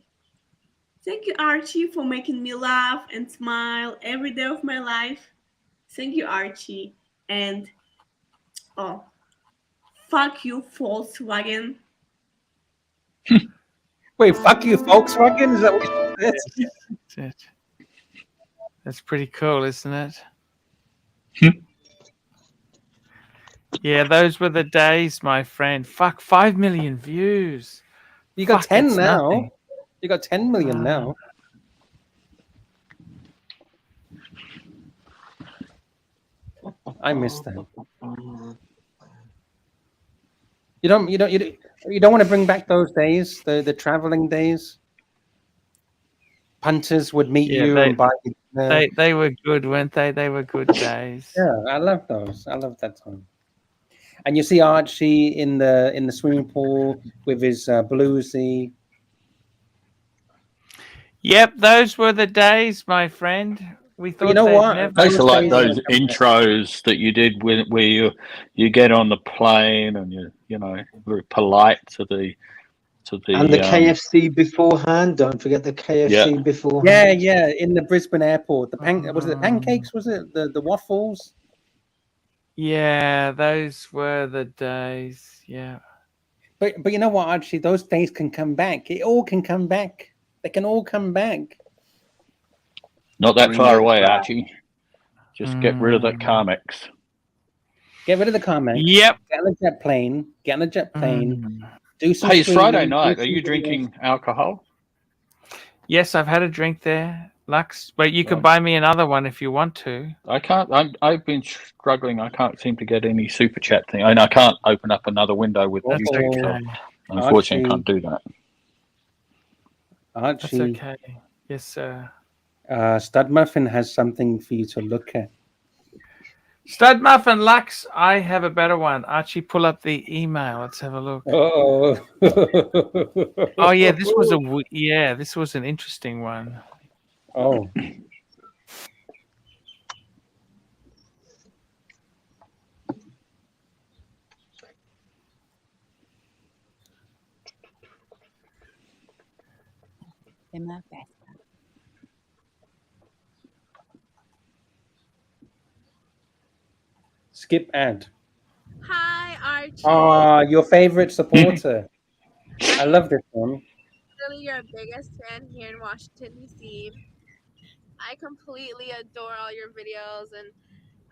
Thank you, Archie, for making me laugh and smile every day of my life. Thank you, Archie. And, oh, fuck you, Volkswagen. Wait, fuck you, Volkswagen? Is that what you said? That's pretty cool, isn't it? Yeah, those were the days, my friend. Fuck, 5 million views. You got Fuck, 10 it's now. nothing. You got 10 million now. I missed that. You don't want to bring back those days, the traveling days. Punters would meet you and buy you. They were good, weren't they? They were good days. Yeah, I love those. I love that time. And you see Archie in the swimming pool with his bluesy. Yep, those were the days, my friend. We thought you know they'd what? never. Those are like days are those gonna come back. intros that you did where you get on the plane and you know very polite to the And the KFC beforehand. Don't forget the KFC beforehand. Yeah, in the Brisbane airport. Was it the pancakes? Was it the waffles? Yeah, those were the days. Yeah. But you know what, Archie? Those days can come back. It all can come back. They can all come back. not that Bring far it away, back. Archie. Just get rid of that Calmx. Get rid of the Calmx. Yep. Get on a jet plane. Get on a jet plane. Do some. Hey, it's Friday streaming, do night. Are some you videos. drinking alcohol? Yes, I've had a drink there, Lux. But you can buy me another one if you want to. I can't. I've been struggling. I can't seem to get any super chat thing, and I can't open up another window with That's YouTube. So okay. unfortunately, I Archie. can't do that. That's Archie, okay. Yes, sir. Stud Muffin has something for you to look at. Stud Muffin, Lux, I have a better one. Archie, pull up the email. Let's have a look. Oh. Oh yeah, this was an interesting one. Oh. Skip ad. Hi, Archie. Your favorite supporter. I love this one. Really your biggest fan here in Washington, D.C. I completely adore all your videos, and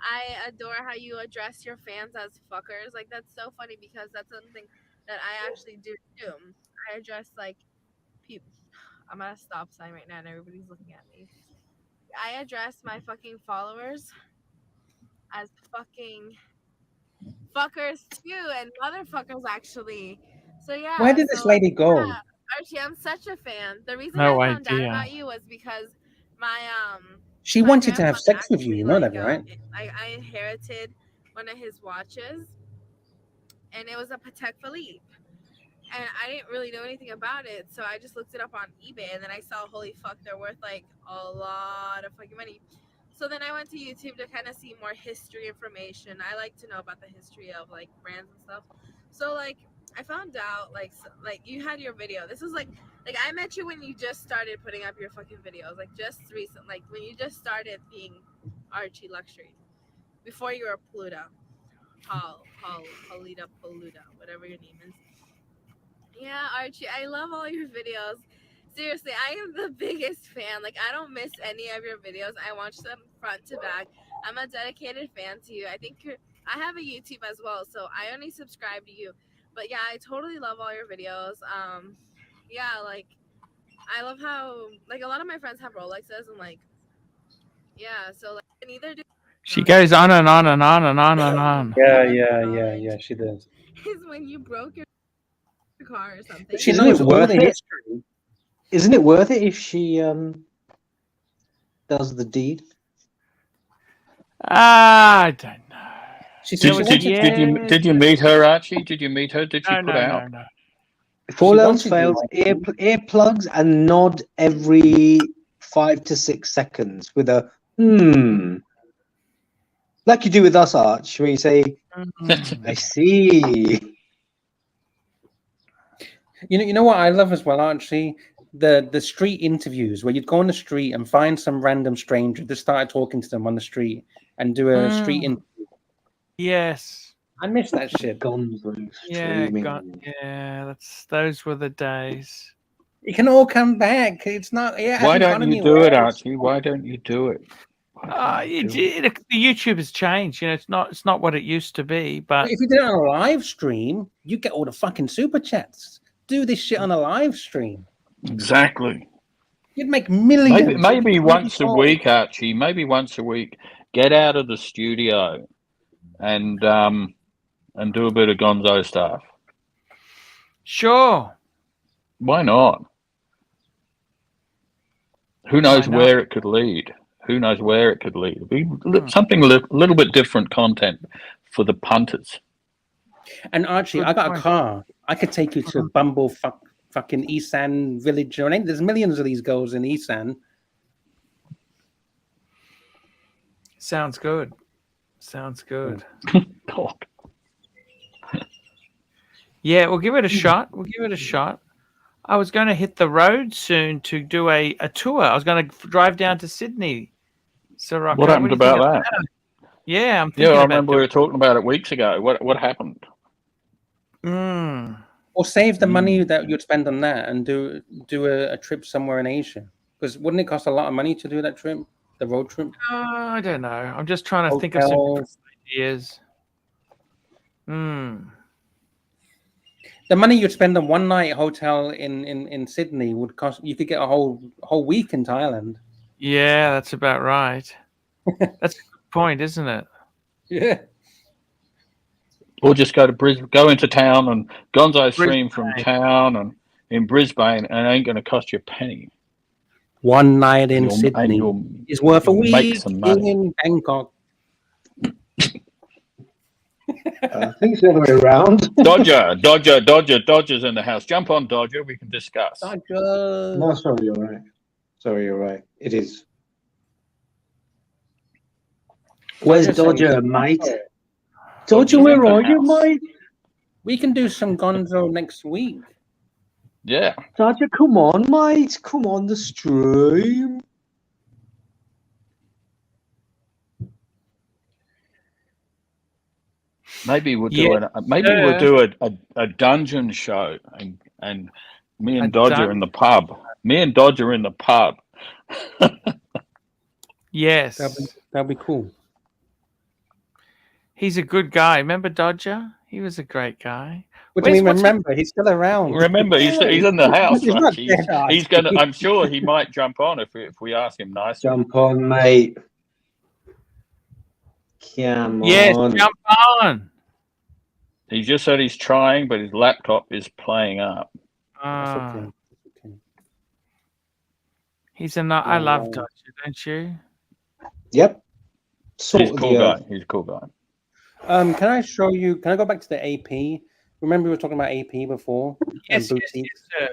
I adore how you address your fans as fuckers. Like, that's so funny because that's something that I actually do too. I address, like, people. I'm at a stop sign right now and everybody's looking at me. I address my fucking followers as fucking fuckers too, and motherfuckers actually. So yeah. Where did this lady go? Yeah, Archie, I'm such a fan. The reason No I found out idea. about you was because my She my wanted to have grandfather sex with you. actually, You know like, that, right? I inherited one of his watches, and it was a Patek Philippe. And I didn't really know anything about it, so I just looked it up on eBay, and then I saw, holy fuck, they're worth like a lot of fucking money. So then I went to YouTube to kind of see more history information. I like to know about the history of like brands and stuff. So like I found out like you had your video. This is like I met you when you just started putting up your fucking videos, like just recent, like when you just started being Archie Luxury, before you were Pluto, Paulita, whatever your name is. Yeah, Archie, I love all your videos. Seriously, I am the biggest fan. Like, I don't miss any of your videos. I watch them front to back. I'm a dedicated fan to you. I think I have a YouTube as well, so I only subscribe to you. But yeah, I totally love all your videos. Yeah, like, I love how, like, a lot of my friends have Rolexes, and like, yeah, so like, I can either do. She goes on and on and on and on and on. Yeah, she does. Is when you broke your car or something. She Isn't knows it all worth the it? history. Isn't it worth it if she does the deed? I don't know. She said Did you meet her, Archie? Did you meet her? Did she put out? No. If all She else wanted fails, you. earplugs and nod every 5 to 6 seconds with a like you do with us, Arch, where you say, I see. You know what I love as well, Archie? The street interviews where you'd go on the street and find some random stranger, just start talking to them on the street and do a street interview. Yes. I miss that shit. Gonzo Yeah, streaming. those were the days. It can all come back. It's not. Yeah. Why don't you do it, Archie? Why don't you do it? The YouTube has changed. You know, it's not what it used to be. But if you did it on a live stream, you get all the fucking super chats. Do this shit on a live stream. Exactly. You'd make millions. Maybe once a week, Archie. Maybe once a week. Get out of the studio and do a bit of gonzo stuff. Sure. Why not? Who knows where it could lead? Who knows where it could lead? Be something a little bit different content for the punters. And Archie, Good I got point. a car. I could take you to fucking Isan village. Or there's millions of these girls in Isan. Sounds good. Sounds good. God. Yeah, we'll give it a shot. We'll give it a shot. I was going to hit the road soon to do a tour. I was going to drive down to Sydney. So, Rocco, What happened do you think about of that? Yeah, I'm Yeah, thinking I about remember we were talking about it weeks ago. What happened? Or save the money that you'd spend on that and do a trip somewhere in Asia. Because wouldn't it cost a lot of money to do that trip, the road trip? I don't know. I'm just trying to think of some different Hotels. ideas. The money you'd spend on one night hotel in Sydney would cost. You could get a whole week in Thailand. Yeah, that's about right. That's a good point, isn't it? Yeah. Or just go to Brisbane, go into town and Gonzo stream from town and in Brisbane, and it ain't going to cost you a penny. One night in You'll- and Sydney you'll- is worth a you'll make week some money. in Bangkok. I think it's the other way around. Dodger's in the house. Jump on, Dodger. We can discuss. Dodger. No, sorry, you're right. Sorry, you're right. It is. Where's Dodger, mate? Dodger, where are you, mate? We can do some Gonzo next week. Yeah. Dodger, come on, mate. Come on the stream. Maybe we'll do a dungeon show and me and Dodger in the pub. Me and Dodger in the pub. Yes. That'd be cool. He's a good guy. Remember Dodger? He was a great guy. What do you mean remember? He's still around. Remember, he's in the house. He's not Archie. dead, Archie. He's gonna. I'm sure he might jump on if we ask him nicely. Jump on, mate. Come Yes, on. jump on. He just said he's trying, but his laptop is playing up. Okay. He's I love Dodger, don't you? Yep. He's a cool guy. He's a cool guy. Can I show you? Can I go back to the AP? Remember we were talking about AP before? Yes, and yes, boutiques? sir.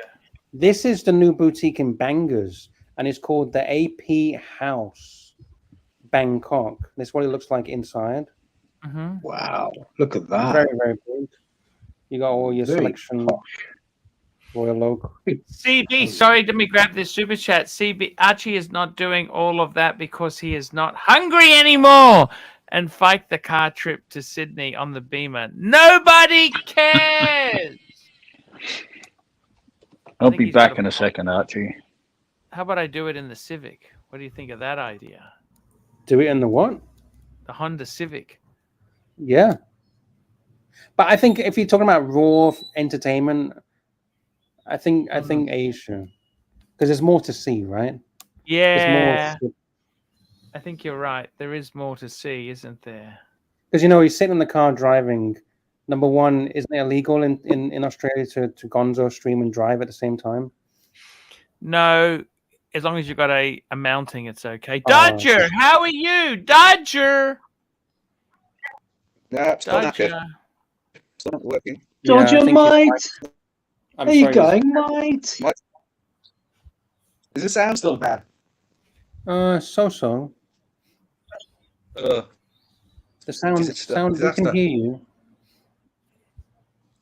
This is the new boutique in Bangers, and it's called the AP House, Bangkok. This is what it looks like inside. Wow, look at that. Very, very good. You got all your Very selection. Royal Oak. CB, sorry, let me grab this super chat. CB, Archie is not doing all of that because he is not hungry anymore and fight the car trip to Sydney on the Beamer. Nobody cares. I'll be back in a second, Archie. How about I do it in the Civic? What do you think of that idea? Do it in the what? The Honda Civic. Yeah. But I think if you're talking about raw entertainment, I think Asia, because there's more to see, right? Yeah. There's more. I think you're right. There is more to see, isn't there? Because he's sitting in the car driving. Number one, isn't it illegal in Australia to Gonzo stream and drive at the same time? No, as long as you've got a mounting, it's okay. Dodger, how are you? Dodger. No, it's not Dodger. knackered. It's not working. Dodger, mate. I'm How you sorry, going, mate? Is the sound still bad? So. The sound, we can hear you.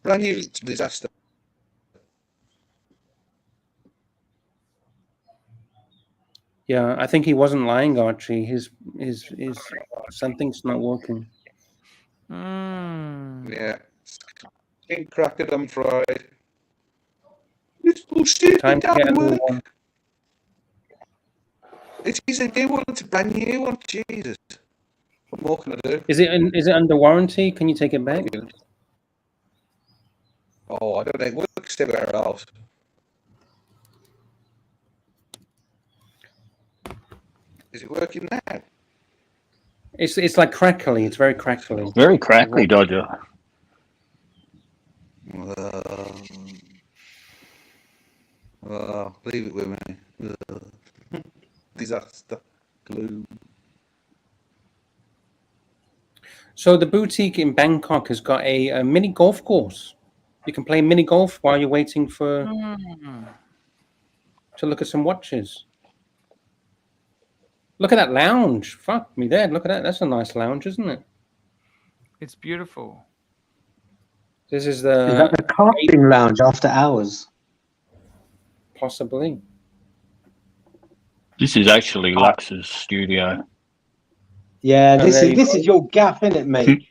Brand new disaster. Yeah, I think he wasn't lying, Archie. His something's not working. Yeah. Ain't cracked on Friday. It's bullshit. Time to get a new one. It's a new one. It's a brand new one. Jesus. What more can I do? Is it under warranty? Can you take it back? Oh, I don't know. It works everywhere else. Is it working now? It's like crackly. It's very crackly. Very crackly, Dodger. Leave it with me. Disaster. Gloom. So the boutique in Bangkok has got a mini golf course. You can play mini golf while you're waiting for to look at some watches. Look at that lounge. Fuck me dead. Look at that. That's a nice lounge, isn't it? It's beautiful. This is Is that the the casting lounge after hours? possibly. This is actually Lux's studio. Yeah, And this there is you this go. is your gaff, isn't it, mate?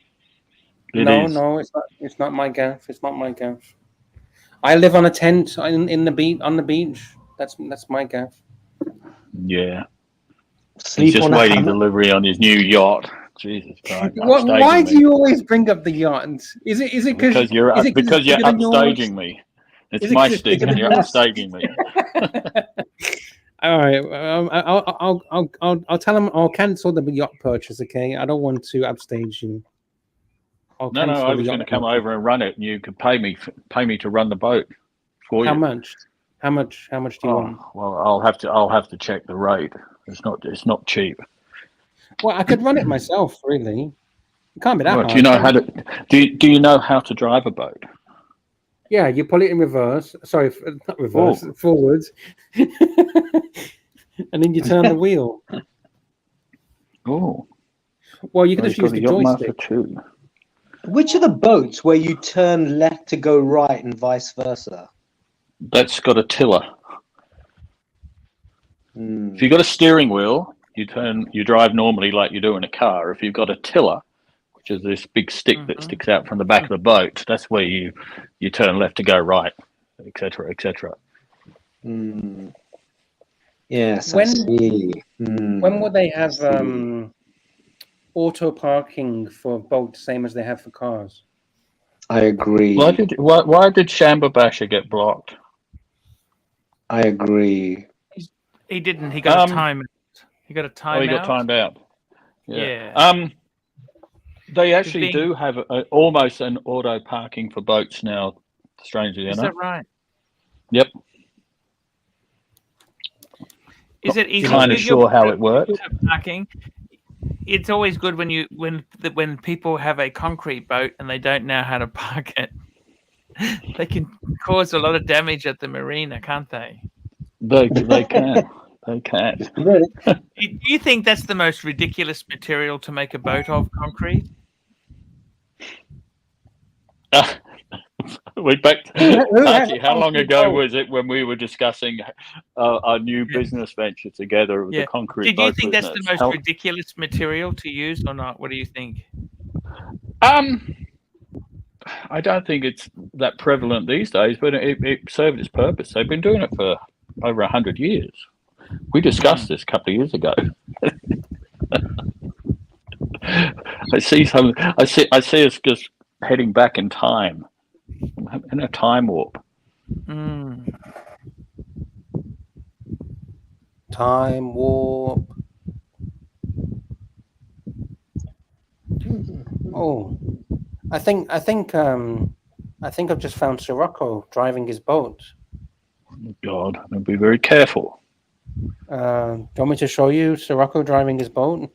No, is. no, it's not. It's not my gaff. It's not my gaff. I live on a tent in the beach on the beach. That's my gaff. Yeah. Sleep He's just on a waiting hammock. delivery on his new yacht. Jesus Christ. Why do you always bring up the yacht? Is it Because you're is it because it's you're bigger than yours? upstaging me. It's Is it my 'cause it's stick bigger and than you're yours? upstaging me. All right, I'll tell him I'll cancel the yacht purchase. Okay, I don't want to upstage you. I'll No, cancel I the was yacht going to come purchase. over and run it, and you could pay me to run the boat for How you. much? How much do you want? Well, I'll have to check the rate. It's not cheap. Well, I could run it myself. Really, it can't be that Well, hard. do you know can how it? to do you know how to drive a boat? Yeah, you pull it in reverse. Sorry, not reverse, Oh. forwards, and then you turn the wheel. Oh, Well, you can he's just use got the a yacht master joystick. too. Which are the boats where you turn left to go right and vice versa? That's got a tiller. Hmm. If you've got a steering wheel, you drive normally like you do in a car. If you've got a tiller, which is this big stick that sticks out from the back of the boat, that's where you turn left to go right, etc., etc. Hmm. Yes, I When see. when will they have auto parking for boats, same as they have for cars? I agree. Why did Shamba Basher get blocked? I agree. He didn't. He got a timeout. He got a timeout. Oh, he got timed out. Yeah. They actually do have almost an auto parking for boats now. Strangely enough. Is that right? Yep. Is it easy? Kind of sure how it works. Parking. It's always good when people have a concrete boat and they don't know how to park it. They can cause a lot of damage at the marina, can't they? They can. They can. Do you think that's the most ridiculous material to make a boat of, concrete? Archie, how long ago was it when we were discussing our new business venture together with the concrete Did you boat think business? that's the most ridiculous material to use or not? What do you think? I don't think it's that prevalent these days, but it served its purpose. They've been doing it for over 100 years. We discussed this a couple of years ago. I see us just heading back in time, in a time warp. Time warp. Oh, I think I've just found Sirocco driving his boat. God, I'll be very careful. Do you want me to show you Sirocco driving his boat?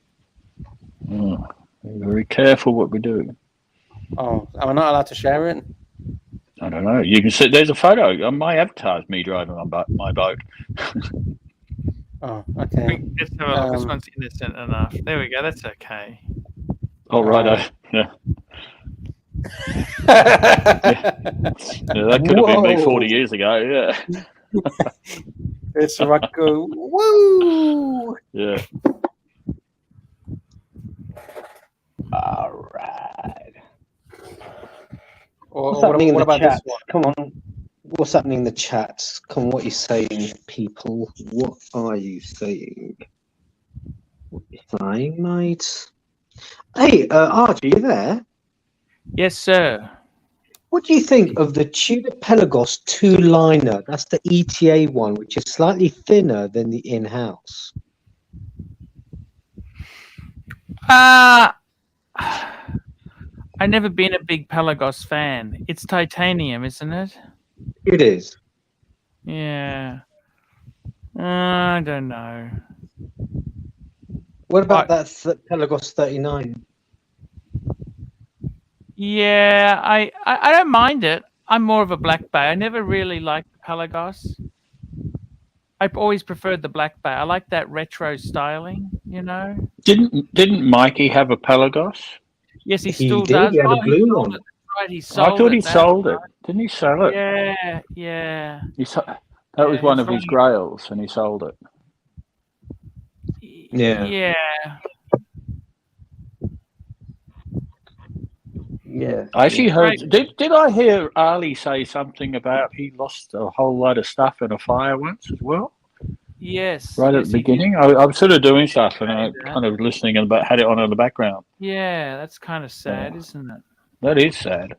Be very careful what we do. Oh, am I not allowed to share it? I don't know. You can see there's a photo on my avatar of me driving on my boat. Oh, okay. Let's have a look. This one's innocent enough. There we go. That's okay. Oh, right. Yeah. That could have been me 40 years ago. Yeah. It's Sirocco. Woo! Yeah. All right. What's happening in the about chat? this one? Come on. What's happening in the chat? Come on, what are you saying, people? What are you saying? What are you saying, mate? Hey, Archie, you there? Yes, sir. What do you think of the Tudor Pelagos 2-liner? That's the ETA one, which is slightly thinner than the in-house. I've never been a big Pelagos fan. It's titanium, isn't it? It is. Yeah. I don't know. What about that Pelagos 39? Yeah, I don't mind it. I'm more of a black bay. I never really liked Pelagos. I've always preferred the black bay. I like that retro styling, you know. Didn't Mikey have a Pelagos? Yes, he He still did. does. He had a Oh, he blue sold one. it. That's right, he I sold thought it. he That's sold it. right. Didn't he sell it? Yeah, yeah. That was Yeah, one he's of his right. grails, and he sold it. Yeah. Yeah. Yeah. I actually heard. Right. Did I hear Ali say something about he lost a whole lot of stuff in a fire once as well? Yes. Right at Yes, the he did beginning, I was sort of doing stuff and I say that. kind of listening and had it on in the background. Yeah, that's kind of sad, Yeah. isn't it? That is sad.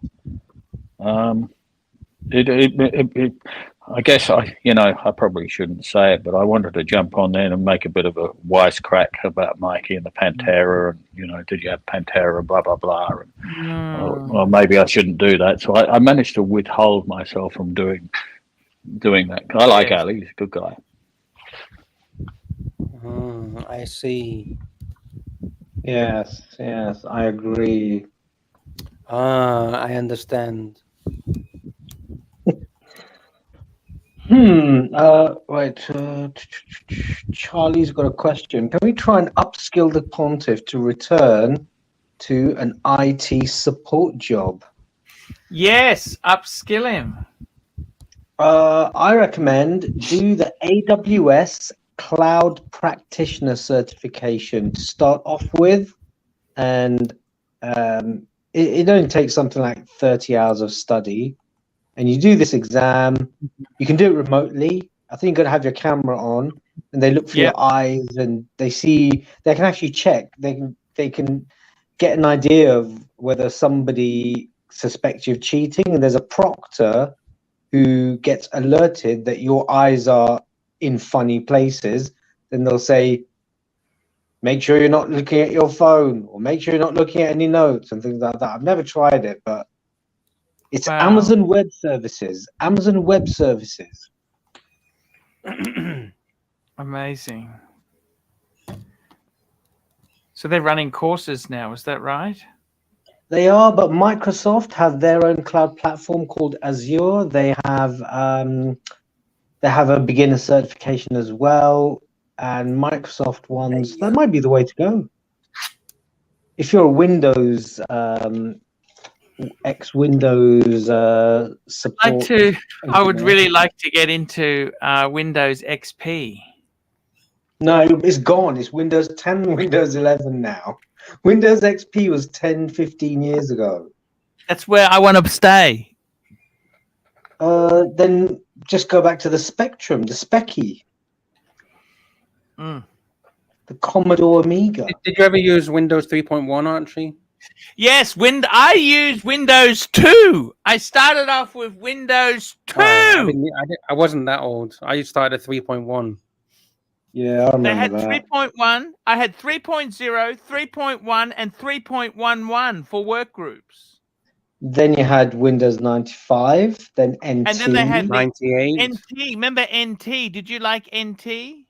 I guess I probably shouldn't say it, but I wanted to jump on there and make a bit of a wisecrack about Mikey and the Pantera, and did you have Pantera, blah blah blah, and well, maybe I shouldn't do that. So I managed to withhold myself from doing that. I like Yes. Ali; he's a good guy. I see. Yes. Yes. I agree. I understand. Right. Charlie's got a question. Can we try and upskill the pontiff to return to an IT support job? Yes, upskill him. I recommend do the AWS Cloud Practitioner certification to start off with, and it only takes something like 30 hours of study. And you do this exam. You can do it remotely. I think you're gonna have your camera on, and they look for your eyes, and they can actually check. They can get an idea of whether somebody suspects you of cheating, and there's a proctor who gets alerted that your eyes are in funny places. Then they'll say, make sure you're not looking at your phone, or make sure you're not looking at any notes and things like that. I've never tried it, but it's Amazon Web Services. Amazon Web Services. Amazing. So they're running courses now, is that right? They are, but Microsoft have their own cloud platform called Azure. They have a beginner certification as well, and Microsoft ones. That might be the way to go. If you're a Windows Windows support. I would really like to get into Windows XP. No, it's gone. It's Windows 10, Windows 11 now. Windows XP was 10, 15 years ago. That's where I want to stay. Then just go back to the Spectrum, the Specky. The Commodore Amiga. Did you ever use Windows 3.1, Archie? Yes, I used Windows 2. I started off with Windows 2. I wasn't that old. I started at 3.1. Yeah, I remember that. They had 3.1. I had 3.0, 3.1, and 3.11 for work groups. Then you had Windows 95, then NT. And then they had 98. NT. Remember NT? Did you like NT?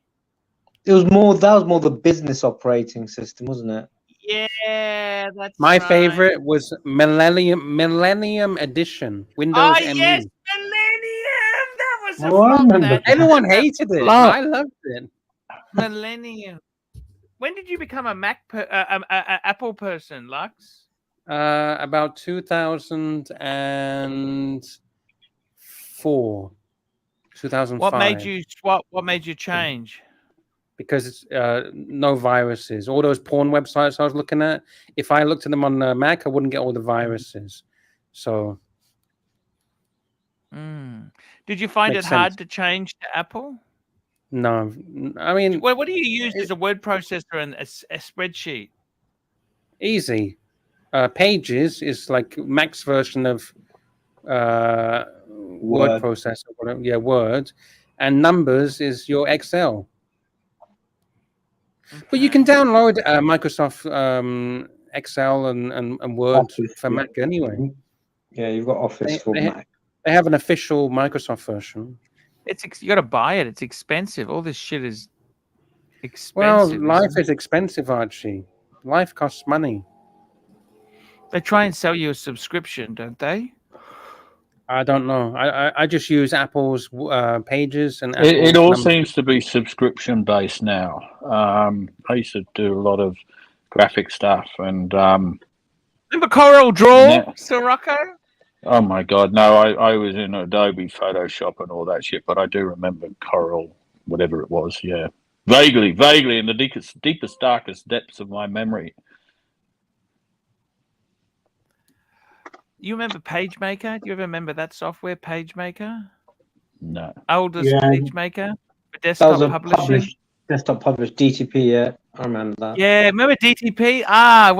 That was more the business operating system, wasn't it? Yeah, that's my right. favorite was Millennium Edition. Windows ME. Yes, Millennium. That was a flop. Everyone hated it. I loved it. Millennium. When did you become a Apple person, Lux? About 2004, 2005. What made you change? Because no viruses. All those porn websites I was looking at, if I looked at them on Mac, I wouldn't get all the viruses. So, did you find it hard to change to Apple? No, I mean, what do you use as a word processor and a spreadsheet? Easy. Pages is like Mac's version of word processor. Whatever. Yeah, Word, and Numbers is your Excel. Okay. But you can download Microsoft Excel and Word Office for Mac anyway. Yeah, you've got Office for Mac. They have an official Microsoft version. You got to buy it. It's expensive. All this shit is expensive. Well, life is expensive, Archie. Life costs money. They try and sell you a subscription, don't they? I don't know. I just use Apple's pages and It Apple's all numbers. seems to be subscription based now. I used to do a lot of graphic stuff, and Remember Coral Draw, now, Sirocco? oh my god, no! I was in Adobe Photoshop and all that shit, but I do remember Coral, whatever it was. Yeah, vaguely in the deepest, darkest depths of my memory. You remember PageMaker? Do you ever remember that software, PageMaker? No. Oldest Yeah. PageMaker for That desktop was a publishing. desktop published DTP. Yeah, I remember that. Yeah, remember DTP? I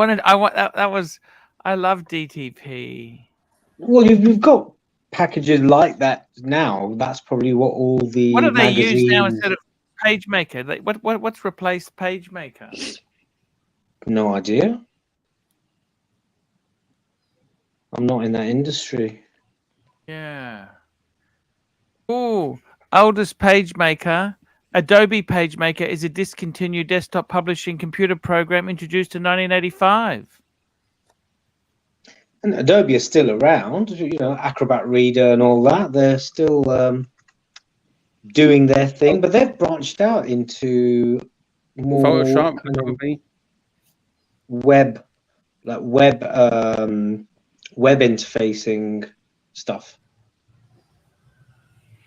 love DTP. Well, you've got packages like that now. That's probably what all the What do they magazines. use now instead of PageMaker? What's replaced PageMaker? No idea. I'm not in that industry. Yeah. Oh, oldest PageMaker. Adobe PageMaker is a discontinued desktop publishing computer program introduced in 1985. And Adobe is still around. You know, Acrobat Reader and all that. They're still doing their thing, but they've branched out into more Photoshop, kind of probably. web interfacing stuff.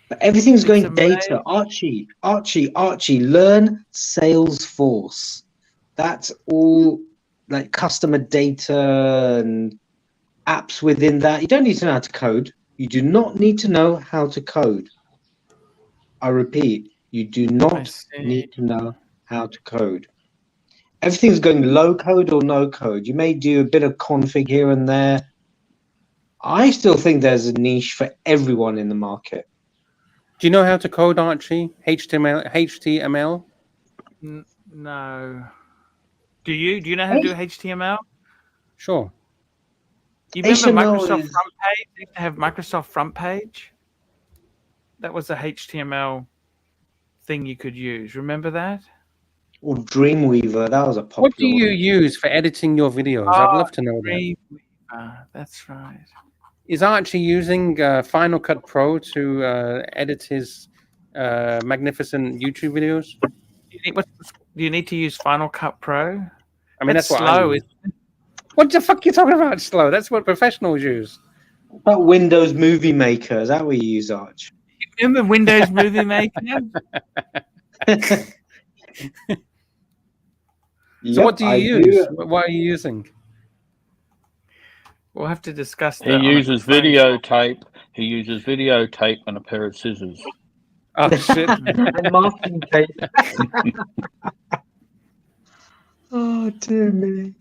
But everything's going amazing. data. Archie, learn Salesforce. That's all like customer data and apps within that. You don't need to know how to code. You do not need to know how to code. I repeat, you do not need to know how to code. Everything's going low code or no code. You may do a bit of config here and there. I still think there's a niche for everyone in the market. Do you know how to code, Archie? HTML? No. Do you? Do you know how to do HTML? Sure. You remember HTML Microsoft is- Front Page? They used to have Microsoft Front Page. That was a HTML thing you could use. Remember that? Or Dreamweaver, that was a popular What do you one. use for editing your videos? I'd love to know that. Dreamweaver. That's right. Is Archie using Final Cut Pro to edit his magnificent YouTube videos? Do you need to use Final Cut Pro? I mean, that's what I slow. use. What the fuck are you talking about, slow? That's what professionals use. About Windows Movie Maker, is that what you use, Arch? Remember Windows Movie Maker? So what do you use? What are you using? We'll have to discuss that. He on a uses phone videotape. He uses videotape and a pair of scissors. Oh shit! Masking tape. Oh dear me.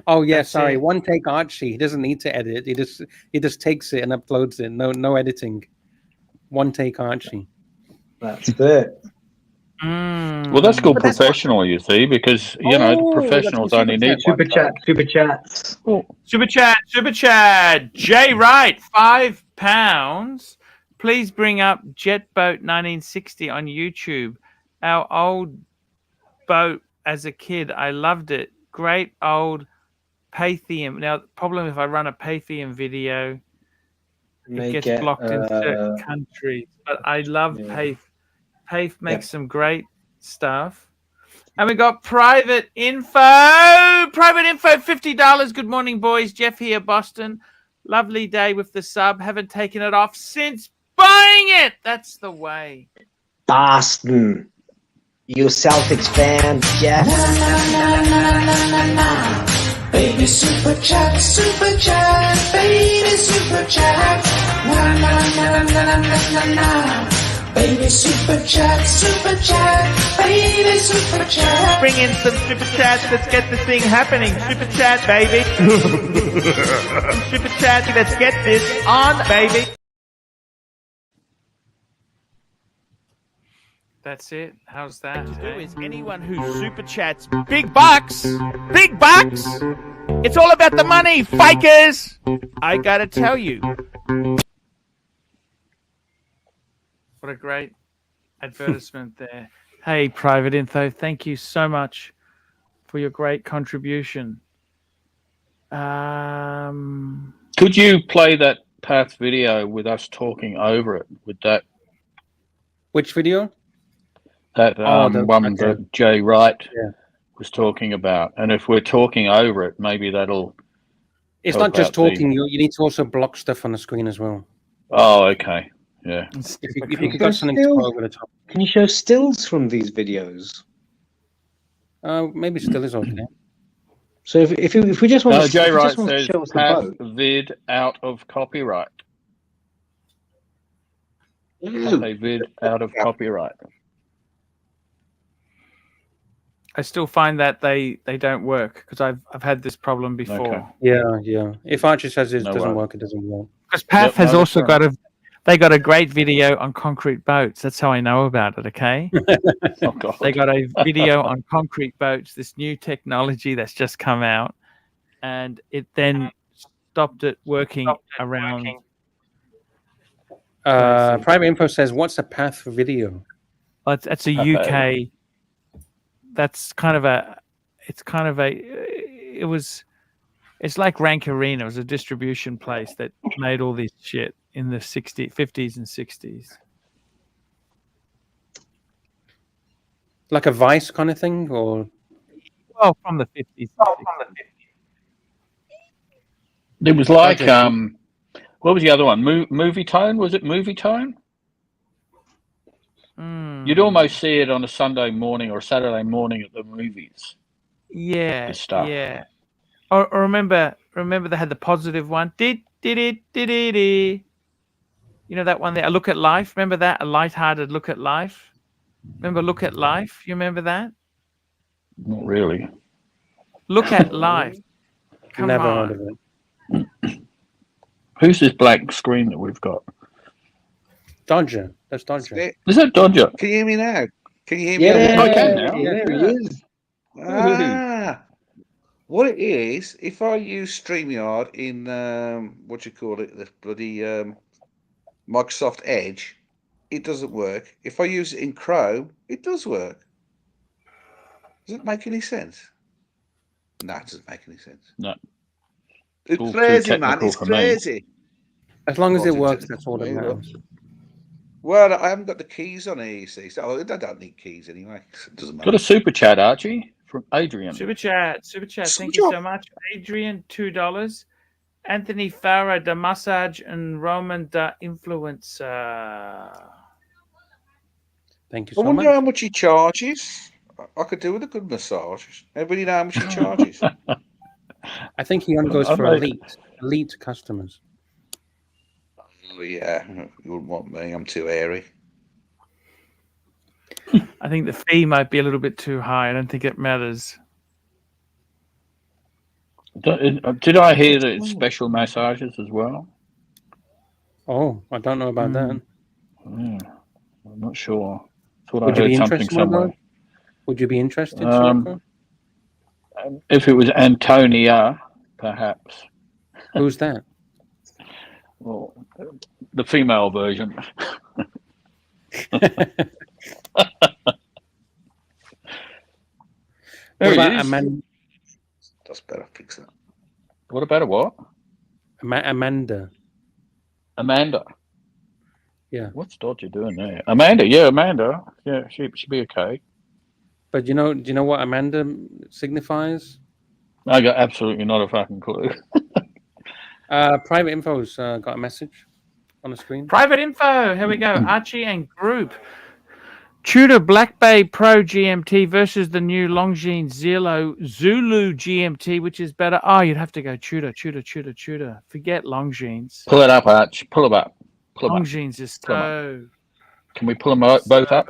Oh yeah, That's sorry. it. One take Archie. He doesn't need to edit. He just takes it and uploads it. No editing. One take Archie. That's it. Well, that's called professional, you see, because you know the professionals only need Super chats. Super chat. Jay Wright, £5. Please bring up Jetboat 1960 on YouTube. Our old boat as a kid. I loved it. Great old Pathium. Now, the problem if I run a Pathium video, it gets blocked in certain countries. But I love Path. Path makes some great stuff. And we got private info. Private info, $50. Good morning, boys. Jeff here, Boston. Lovely day with the sub. Haven't taken it off since buying it. That's the way. Boston. You Celtics fan, Jeff. Baby super chat, baby super chat. Na na na na na na na na. Baby super chat, baby super chat. Bring in some super chats. Let's get this thing happening. Super chat, baby. Super chat. Let's get this on, baby. That's it. How's that? Who is anyone who super chats big bucks? Big bucks? It's all about the money, fakers. I gotta tell you. What a great advertisement there. Hey, Private Info, thank you so much for your great contribution. Could you play that path video with us talking over it? With that Which video? that the- one okay. that Jay Wright Yeah. was talking about, and if we're talking over it, maybe that'll. It's help not just out the- talking. You need to also block stuff on the screen as well. Oh, okay. Yeah. If you got something to go over the top. Can you show stills from these videos? Maybe still is okay. So if we just want No, to, Jay if you Wright just want to says show us the path boat. vid out of copyright. Ew. A vid out of copyright. I still find that they don't work because I've had this problem before. Okay. Yeah. If Archie says it No doesn't worries. work, it doesn't work. Because Path Yep, has no, also that's got a great video on concrete boats. That's how I know about it. Okay, Oh, God. they got a video on concrete boats. This new technology that's just come out, and it then stopped it working around. Private info says, "What's a path video?" Well, that's a UK. That's kind of a. It's kind of a. It was. It's like Rank Arena. It was a distribution place that made all this shit in the 50s and 60s. Like a Vice kind of thing, or Well, from the 50s. It was like Okay. what was the other one? Movie Tone? Was it Movie Tone? You'd almost see it on a Sunday morning or a Saturday morning at the movies. Yeah, This stuff. yeah. Or remember they had the positive one. Did. You know that one there? A Look at Life. Remember that? A light-hearted look at life. Remember Look at Life? You remember that? Not really. Look at Life. Come never on. heard of it. Who's this black screen that we've got? Dodger. That's Dodger. Is that Dodger? Can you hear me now? Can you hear me? Yeah, I can now. there he is. Ah, what it is, if I use StreamYard in what do you call it, the bloody Microsoft Edge, it doesn't work. If I use it in Chrome, it does work. Does it make any sense? No, it doesn't make any sense. No. It's all too crazy, man. technical It's for me. crazy. As long as Well, it it's works, a- that's all that matters. Well, I haven't got the keys on here, you see. So I don't need keys anyway. So it doesn't matter. Got a super chat, Archie, from Adrian. Super chat. Thank Super you so chat. much. Adrian, $2. Anthony Farah, the massage, and Roman, the influencer. Thank you I so wonder much. how much he charges. I could do with a good massage. Everybody know how much he charges. I think he only goes I for might- elite customers. Oh, yeah, you wouldn't want me. I'm too airy. I think the fee might be a little bit too high. I don't think it matters. Did I hear that it's special massages as well? Oh, I don't know about that. Yeah, I'm not sure. Thought Would I you be heard something interested in somewhere. that? Would you be interested, Um, Sirocco? If it was Antonia, perhaps. Who's that? Well, the female version. What There about he is. That's better. Fix that. What about a what? Amanda? Amanda. Yeah. What's Dodger doing there? Amanda. Yeah, Amanda. Yeah, she should be okay. But do you know what Amanda signifies? I got absolutely not a fucking clue. Private info's got a message on the screen. Private info. Here we go. Archie and group. Tudor Black Bay Pro GMT versus the new Longines Zulu GMT, which is better. Oh, you'd have to go Tudor. Forget Longines. Pull it up, Arch. Pull them up. Pull them up. Longines is Pull 'em so. Can we pull them both up?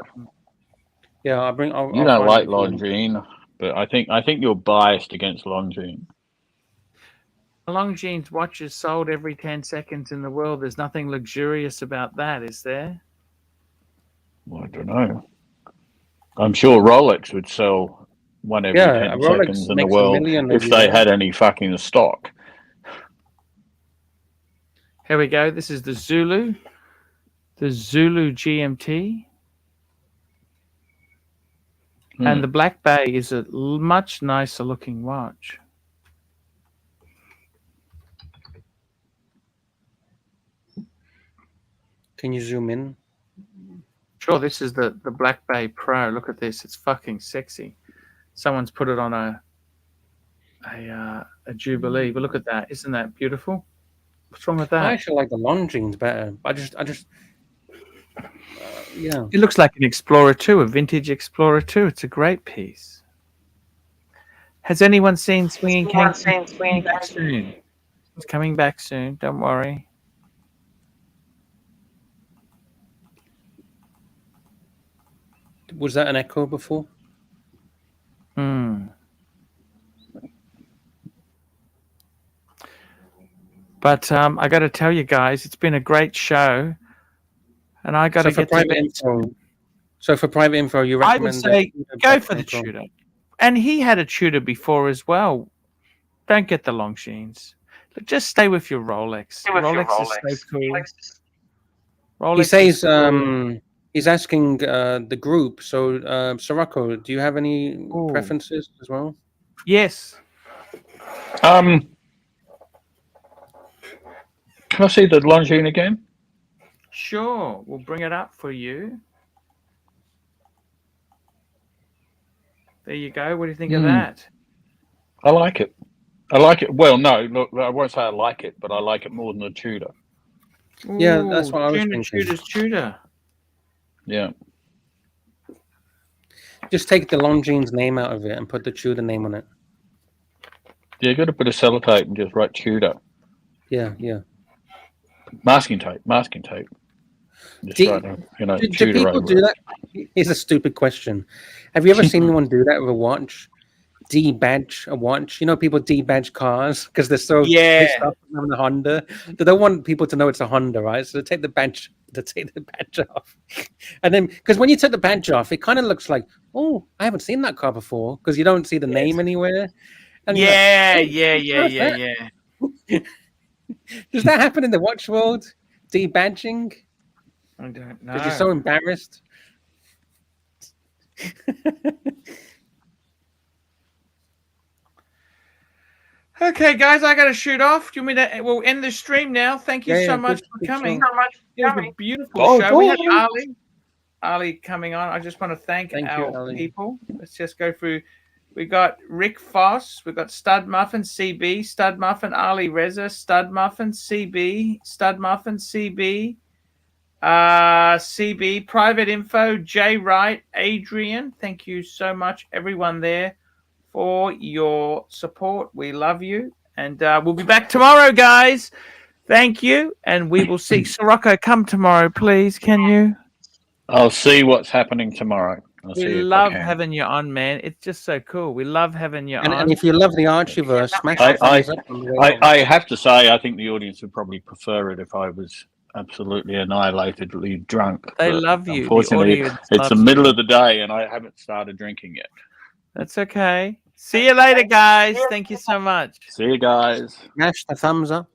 Yeah, I'll You I'll don't find like it for you. Longines, but I think you're biased against Longines. Longines watches sold every 10 seconds in the world. There's nothing luxurious about that, is there? Well, I don't know. I'm sure Rolex would sell one every 10 Rolex seconds in the makes a world million if every they day. had any fucking stock. Here we go. This is the Zulu GMT. And the Black Bay is a much nicer looking watch. Can you zoom in? Sure, this is the Black Bay Pro. Look at this. It's fucking sexy. Someone's put it on a Jubilee. But look at that. Isn't that beautiful? What's wrong with that? I actually like the Longines better. I just yeah. It looks like an Explorer 2, a vintage Explorer 2. It's a great piece. Has anyone seen Swinging King? Coming back soon. It's coming back soon. Don't worry. Was that an echo before? But I got to tell you guys, it's been a great show, and I got to get private info. So for private info, you I recommend? would say go for the Tudor, and he had a Tudor before as well. Don't get the Longines. Just stay with your Rolex. Rolex is so cool. Rolex he says he's asking the group. So Sirocco, do you have any preferences as well? Yes. Can I see the Longines again? Sure, we'll bring it up for you. There you go. What do you think of that? I like it. I like it. Well, no, look, I won't say I like it, but I like it more than the Tudor. Yeah, that's what I was thinking. Tudor's Tudor. Yeah. Just take the Longines name out of it and put the Tudor name on it. Yeah, you got to put a sellotape and just write Tudor. Yeah, yeah. Masking tape. Just write, do Tudor people over do it. that? Here's a stupid question. Have you ever seen anyone do that with a watch? De-badge a watch? You know, people de-badge cars because they're so pissed off on a Honda. They don't want people to know it's a Honda, right? So they take the badge off. And then, because when you take the badge off, it kind of looks like, oh, I haven't seen that car before because you don't see the name anywhere. And yeah. Does that happen in the watch world? De-badging? I don't know. Because you're so embarrassed. Okay, guys, I got to shoot off. Do you want me to? We'll end the stream now. Thank you so much for coming. It was a beautiful show. We had Ali coming on. I just want to thank our people. Let's just go through. We got Rick Foss. We got Stud Muffin CB, Stud Muffin Ali Reza, Stud Muffin CB, Stud Muffin CB, CB Private Info, Jay Wright, Adrian. Thank you so much, everyone there, for your support. We love you, and we'll be back tomorrow, guys. Thank you, and we will see. Sirocco, come tomorrow, please. Can you? I'll see what's happening tomorrow. We love having you on, man. It's just so cool. We love having you on. And if you love the Archieverse, smash the thumbs up. I have to say, I think the audience would probably prefer it if I was absolutely annihilatedly drunk. They love you. Unfortunately, it's the middle of the day and I haven't started drinking yet. That's okay. See you later, guys. Thank you so much. See you guys. Smash the thumbs up.